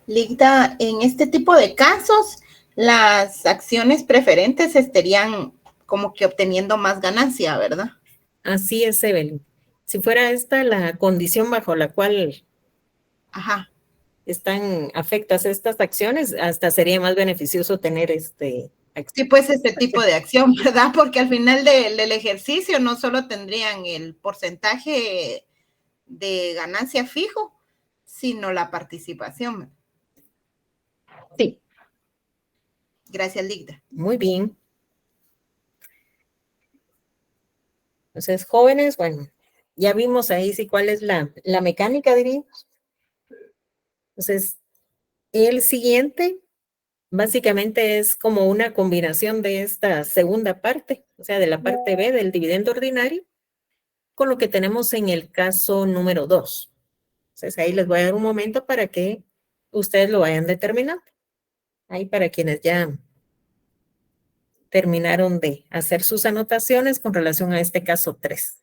Ligda, en este tipo de casos, las acciones preferentes estarían como que obteniendo más ganancia, ¿verdad? Así es, Evelyn. Si fuera esta la condición bajo la cual Ajá. están afectas estas acciones, hasta sería más beneficioso tener Sí, pues este tipo de acción, ¿verdad? Porque al final del ejercicio no solo tendrían el porcentaje de ganancia fijo, sino la participación. Sí. Gracias, Ligda. Muy bien. Entonces, jóvenes, bueno, ya vimos ahí sí cuál es la mecánica, diríamos. Entonces, el siguiente básicamente es como una combinación de esta segunda parte, o sea, de la parte B del dividendo ordinario, con lo que tenemos en el caso número 2. Entonces, ahí les voy a dar un momento para que ustedes lo vayan determinando. Ahí para quienes ya terminaron de hacer sus anotaciones con relación a este caso 3.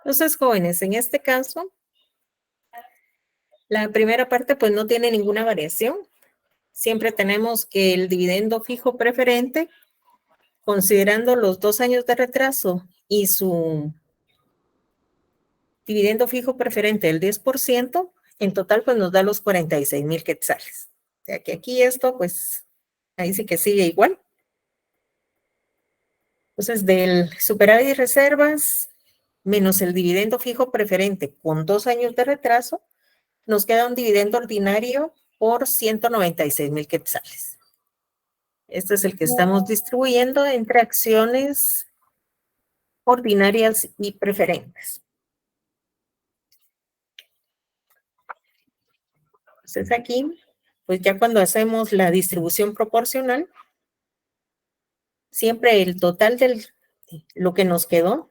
Entonces, jóvenes, en este caso, la primera parte pues no tiene ninguna variación. Siempre tenemos que el dividendo fijo preferente, considerando los 2 años de retraso y su dividendo fijo preferente del 10%, en total pues nos da los 46,000 quetzales. O sea que aquí esto pues, ahí sí que sigue igual. Entonces, del superávit y reservas menos el dividendo fijo preferente con 2 años de retraso, nos queda un dividendo ordinario por 196,000 quetzales. Este es el que estamos distribuyendo entre acciones ordinarias y preferentes. Entonces aquí, pues ya cuando hacemos la distribución proporcional, siempre el total de lo que nos quedó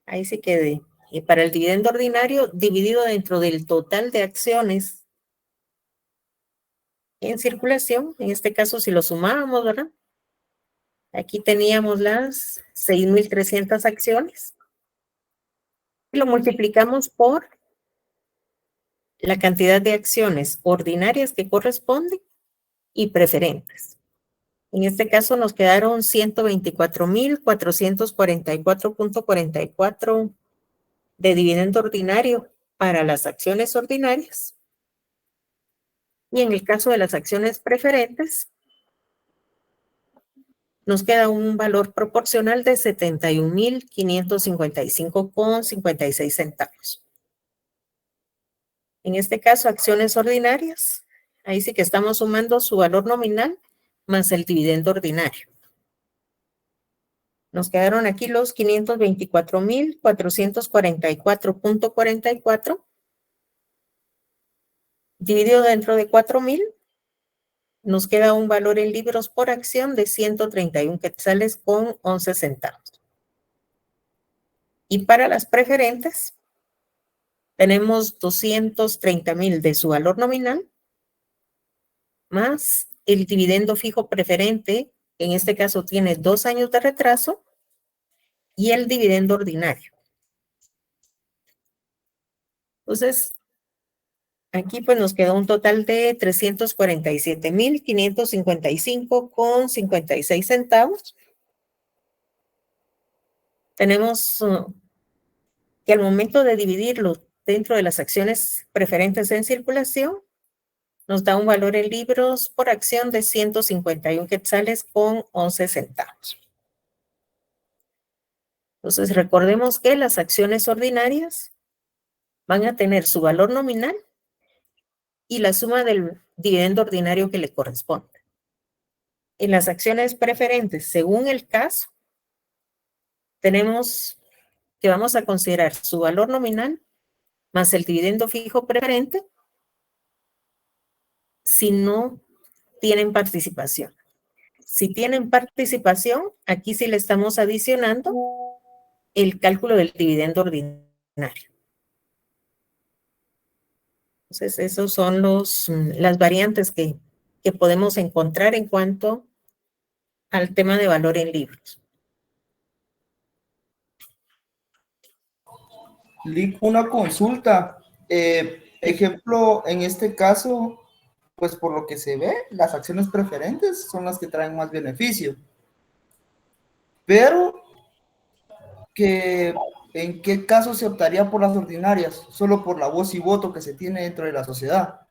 Ahí sí que para el dividendo ordinario dividido dentro del total de acciones en circulación, en este caso si lo sumábamos, ¿verdad? Aquí teníamos las 6.300 acciones y lo multiplicamos por la cantidad de acciones ordinarias que corresponden y preferentes. En este caso nos quedaron 124.444.44 de dividendo ordinario para las acciones ordinarias. Y en el caso de las acciones preferentes, nos queda un valor proporcional de 71.555.56 centavos. En este caso, acciones ordinarias, ahí sí que estamos sumando su valor nominal más el dividendo ordinario. Nos quedaron aquí los 524.444.44 dividido dentro de 4.000. Nos queda un valor en libros por acción de 131 quetzales con 11 centavos. Y para las preferentes, tenemos 230.000 de su valor nominal, más el dividendo fijo preferente, en este caso tiene 2 años de retraso, y el dividendo ordinario. Entonces, aquí pues nos quedó un total de 347.555.56 centavos. Tenemos que al momento de dividirlo dentro de las acciones preferentes en circulación, nos da un valor en libros por acción de 151 quetzales con 11 centavos. Entonces, recordemos que las acciones ordinarias van a tener su valor nominal y la suma del dividendo ordinario que le corresponde. En las acciones preferentes, según el caso, tenemos que vamos a considerar su valor nominal más el dividendo fijo preferente si no tienen participación. Si tienen participación, aquí sí le estamos adicionando el cálculo del dividendo ordinario. Entonces, esos son las variantes que podemos encontrar en cuanto al tema de valor en libros. Una consulta. Ejemplo, en este caso, pues por lo que se ve, las acciones preferentes son las que traen más beneficio. Pero, ¿en qué caso se optaría por las ordinarias? Solo por la voz y voto que se tiene dentro de la sociedad.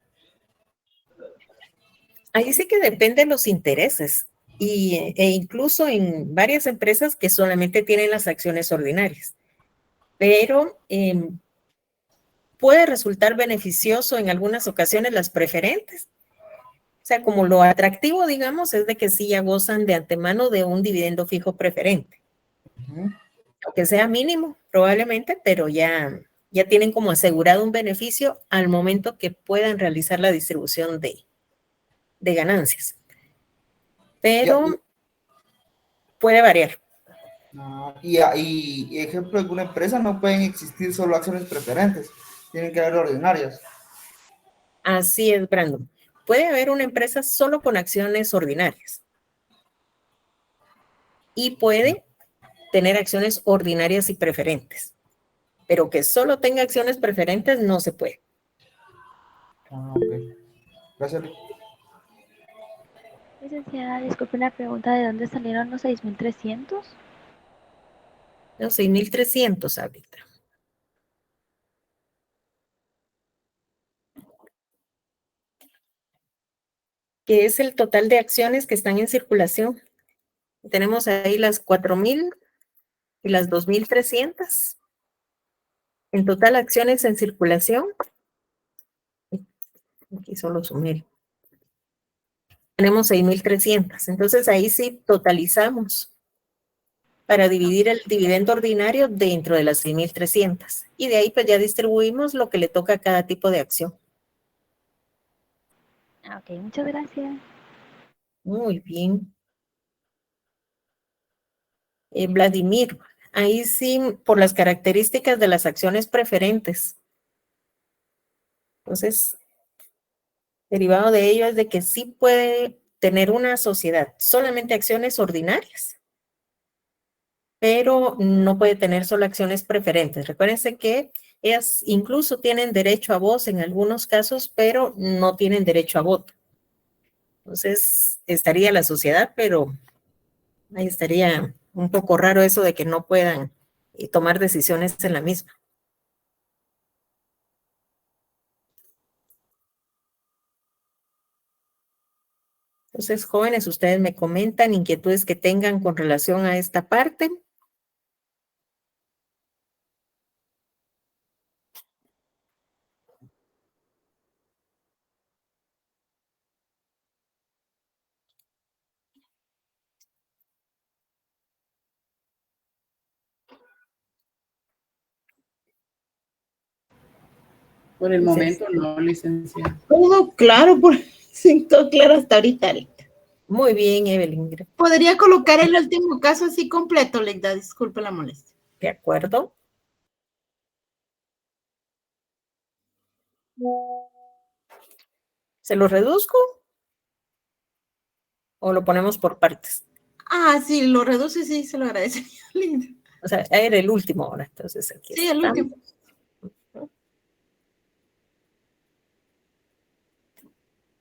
Ahí sí que dependen los intereses e incluso en varias empresas que solamente tienen las acciones ordinarias. Pero puede resultar beneficioso en algunas ocasiones las preferentes. O sea, como lo atractivo, digamos, es de que sí ya gozan de antemano de un dividendo fijo preferente. Aunque sea mínimo, probablemente, pero ya tienen como asegurado un beneficio al momento que puedan realizar la distribución de ganancias. Pero puede variar. Y ejemplo, en una empresa no pueden existir solo acciones preferentes, tienen que haber ordinarias. Así es, Brandon. Puede haber una empresa solo con acciones ordinarias. Y puede tener acciones ordinarias y preferentes. Pero que solo tenga acciones preferentes no se puede. Ok. Gracias. Licenciada, disculpe la pregunta, ¿de dónde salieron los 6.300? Los 6.300 ahorita. Que es el total de acciones que están en circulación. Tenemos ahí las 4.000 y las 2.300. En total, acciones en circulación. Aquí solo sumé. Tenemos 6.300. Entonces, ahí sí totalizamos para dividir el dividendo ordinario dentro de las 6.300. Y de ahí pues ya distribuimos lo que le toca a cada tipo de acción. Ok, muchas gracias. Muy bien. Vladimir, ahí sí, por las características de las acciones preferentes. Entonces, derivado de ello es de que sí puede tener una sociedad solamente acciones ordinarias, pero no puede tener solo acciones preferentes. Recuérdense que ellas incluso tienen derecho a voz en algunos casos, pero no tienen derecho a voto. Entonces, estaría la sociedad, pero ahí estaría un poco raro eso de que no puedan tomar decisiones en la misma. Entonces, jóvenes, ustedes me comentan inquietudes que tengan con relación a esta parte. Por el momento no, licenciada. Todo claro, todo claro hasta ahorita. Muy bien, Evelyn. ¿Podría colocar el último caso así completo, Legda? Disculpe la molestia. De acuerdo. ¿Se lo reduzco? ¿O lo ponemos por partes? Ah, sí, lo reduce, sí, se lo agradecería, Linda. O sea, era el último ahora, entonces aquí Sí, está. el último.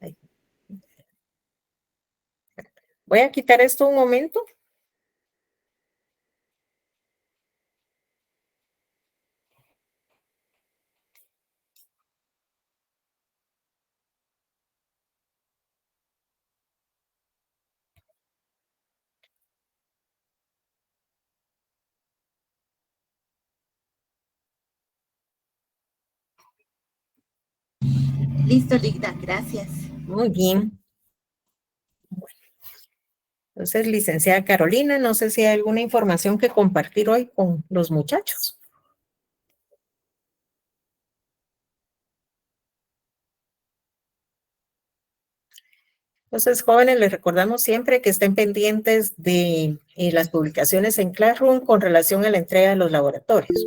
Ahí. Voy a quitar esto un momento. Listo, Ligda, gracias. Muy bien. Bueno, entonces, licenciada Carolina, no sé si hay alguna información que compartir hoy con los muchachos. Entonces, jóvenes, les recordamos siempre que estén pendientes de las publicaciones en Classroom con relación a la entrega de los laboratorios.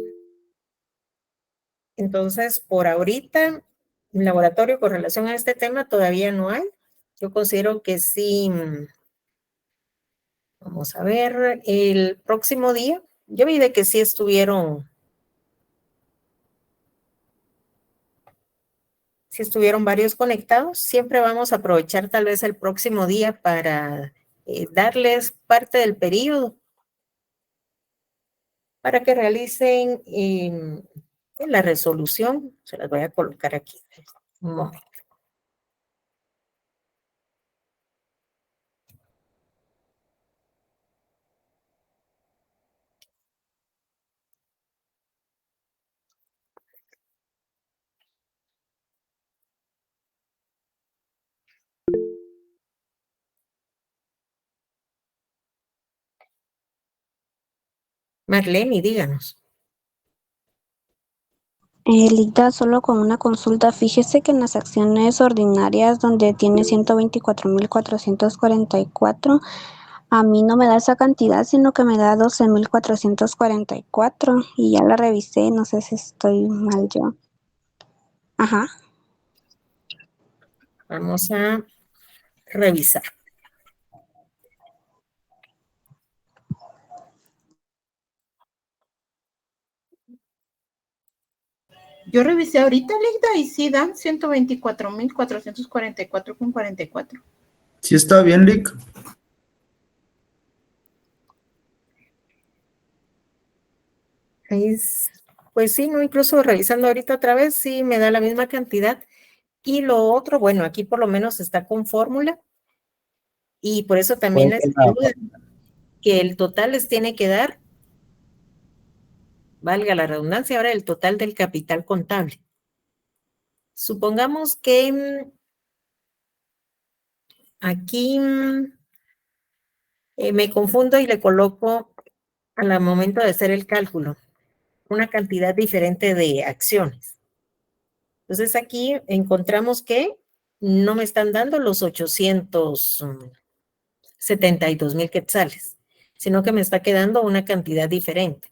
Entonces, por ahorita, un laboratorio con relación a este tema todavía no hay. Yo considero que sí. Vamos a ver, el próximo día, yo vi de que sí estuvieron varios conectados. Siempre vamos a aprovechar tal vez el próximo día para darles parte del periodo para que realicen la resolución. Se las voy a colocar aquí. Un momento. Marlene, díganos. Lita, solo con una consulta, fíjese que en las acciones ordinarias donde tiene 124.444, a mí no me da esa cantidad, sino que me da 12.444 y ya la revisé, no sé si estoy mal yo. Ajá. Vamos a revisar. Yo revisé ahorita, Ligda, y sí dan 124.444,44. ¿Sí está bien, Lick? Pues sí, no, incluso revisando ahorita otra vez, sí me da la misma cantidad. Y lo otro, bueno, aquí por lo menos está con fórmula. Y por eso también les ayuda que el total les tiene que dar, valga la redundancia, ahora el total del capital contable. Supongamos que aquí me confundo y le coloco al momento de hacer el cálculo una cantidad diferente de acciones. Entonces aquí encontramos que no me están dando los 872,000 quetzales, sino que me está quedando una cantidad diferente.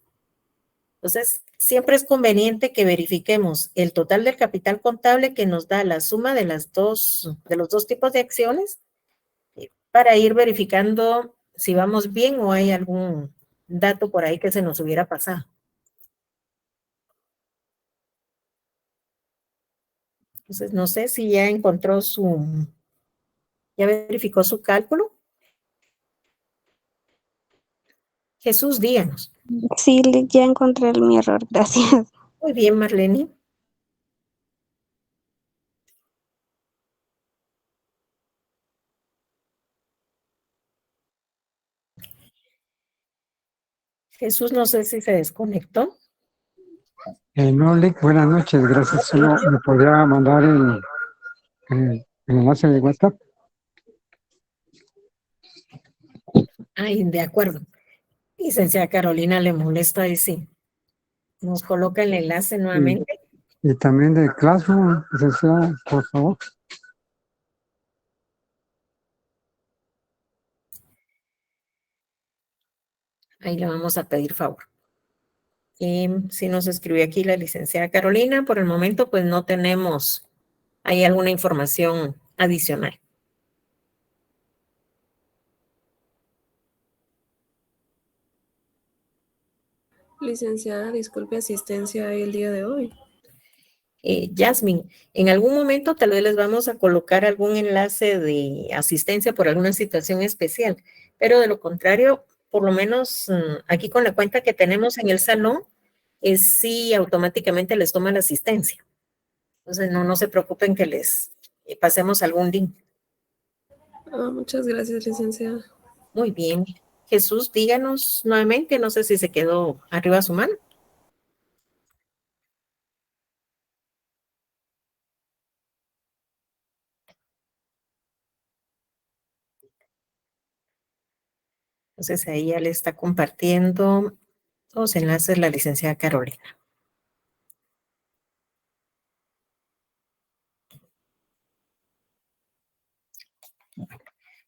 Entonces, siempre es conveniente que verifiquemos el total del capital contable que nos da la suma de los dos tipos de acciones para ir verificando si vamos bien o hay algún dato por ahí que se nos hubiera pasado. Entonces, no sé si ya encontró ya verificó su cálculo. Jesús, díganos. Sí, ya encontré mi error, gracias. Muy bien, Marlene. Jesús, no sé si se desconectó. No, Lick, buenas noches, gracias. Solo me podría mandar el enlace de WhatsApp. Ay, de acuerdo. Licenciada Carolina, le molesta y sí. Nos coloca el enlace nuevamente. Y también de Classroom, licenciada, por favor. Ahí le vamos a pedir favor. Si nos escribió aquí la licenciada Carolina, por el momento pues no tenemos ahí alguna información adicional. Licenciada, disculpe asistencia el día de hoy. Jasmine, en algún momento tal vez les vamos a colocar algún enlace de asistencia por alguna situación especial, pero de lo contrario, por lo menos aquí con la cuenta que tenemos en el salón, sí automáticamente les toma la asistencia. Entonces no se preocupen que les pasemos algún link. Muchas gracias, licenciada. Muy bien. Jesús, díganos nuevamente, no sé si se quedó arriba su mano. Entonces ahí ya le está compartiendo los enlaces la licenciada Carolina.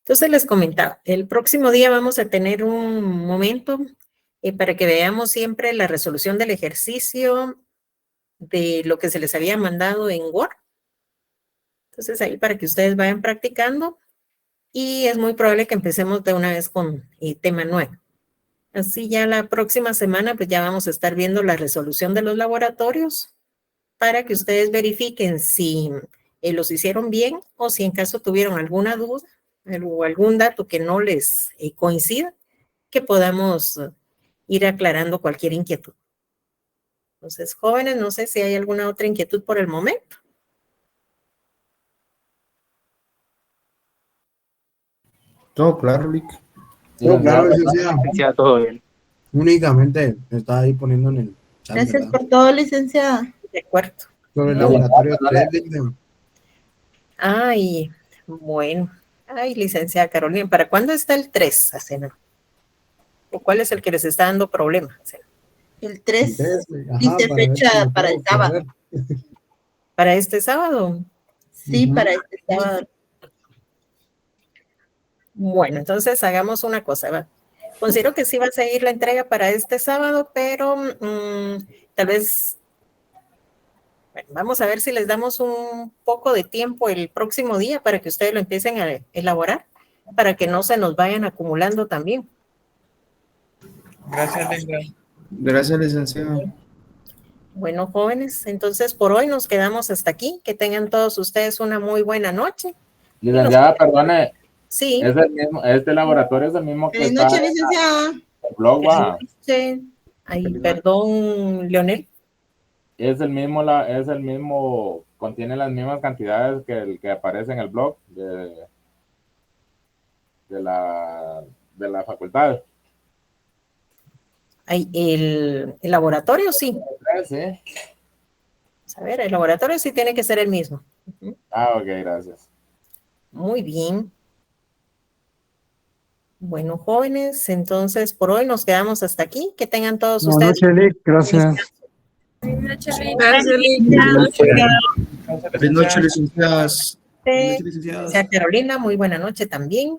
Entonces les comentaba, el próximo día vamos a tener un momento para que veamos siempre la resolución del ejercicio de lo que se les había mandado en Word. Entonces ahí para que ustedes vayan practicando y es muy probable que empecemos de una vez con el tema nuevo. Así ya la próxima semana pues ya vamos a estar viendo la resolución de los laboratorios para que ustedes verifiquen si los hicieron bien o si en caso tuvieron alguna duda o algún dato que no les coincida, que podamos ir aclarando cualquier inquietud. Entonces, jóvenes, no sé si hay alguna otra inquietud por el momento. Todo claro, Lick. Todo claro, licenciada. Todo bien. Únicamente me estaba ahí poniendo en el chat. Gracias ¿verdad? por todo, licenciada. De acuerdo. Sobre el laboratorio 3, Ay, bueno. Ay, licenciada Carolina, ¿para cuándo está el 3, Acena? ¿O cuál es el que les está dando problemas? El 3 ajá, dice para ver fecha si lo para el puedo sábado. correr. ¿Para este sábado? Sí, para este sábado. Bueno, entonces hagamos una cosa, ¿va? Considero que sí va a seguir la entrega para este sábado, pero tal vez, bueno, vamos a ver si les damos un poco de tiempo el próximo día para que ustedes lo empiecen a elaborar, para que no se nos vayan acumulando también. Gracias, Linda. Gracias, licenciada. Bueno, jóvenes, entonces por hoy nos quedamos hasta aquí. Que tengan todos ustedes una muy buena noche. Licenciada, perdone. Sí. Es el mismo, este laboratorio es el mismo que Feliz está noche, licenciada. en el blog, ¿va? Sí. Ay, perdón, Leonel. Es el mismo, contiene las mismas cantidades que el que aparece en el blog de la facultad. Ay, el laboratorio sí. Sí. A ver, el laboratorio sí tiene que ser el mismo. Ok, gracias. Muy bien. Bueno, jóvenes, entonces por hoy nos quedamos hasta aquí. Que tengan todos Buenas ustedes. noches, Lick, gracias. Gracias, licenciada. Buenas noches, licenciadas. Licenciada Carolina, muy buena noche también.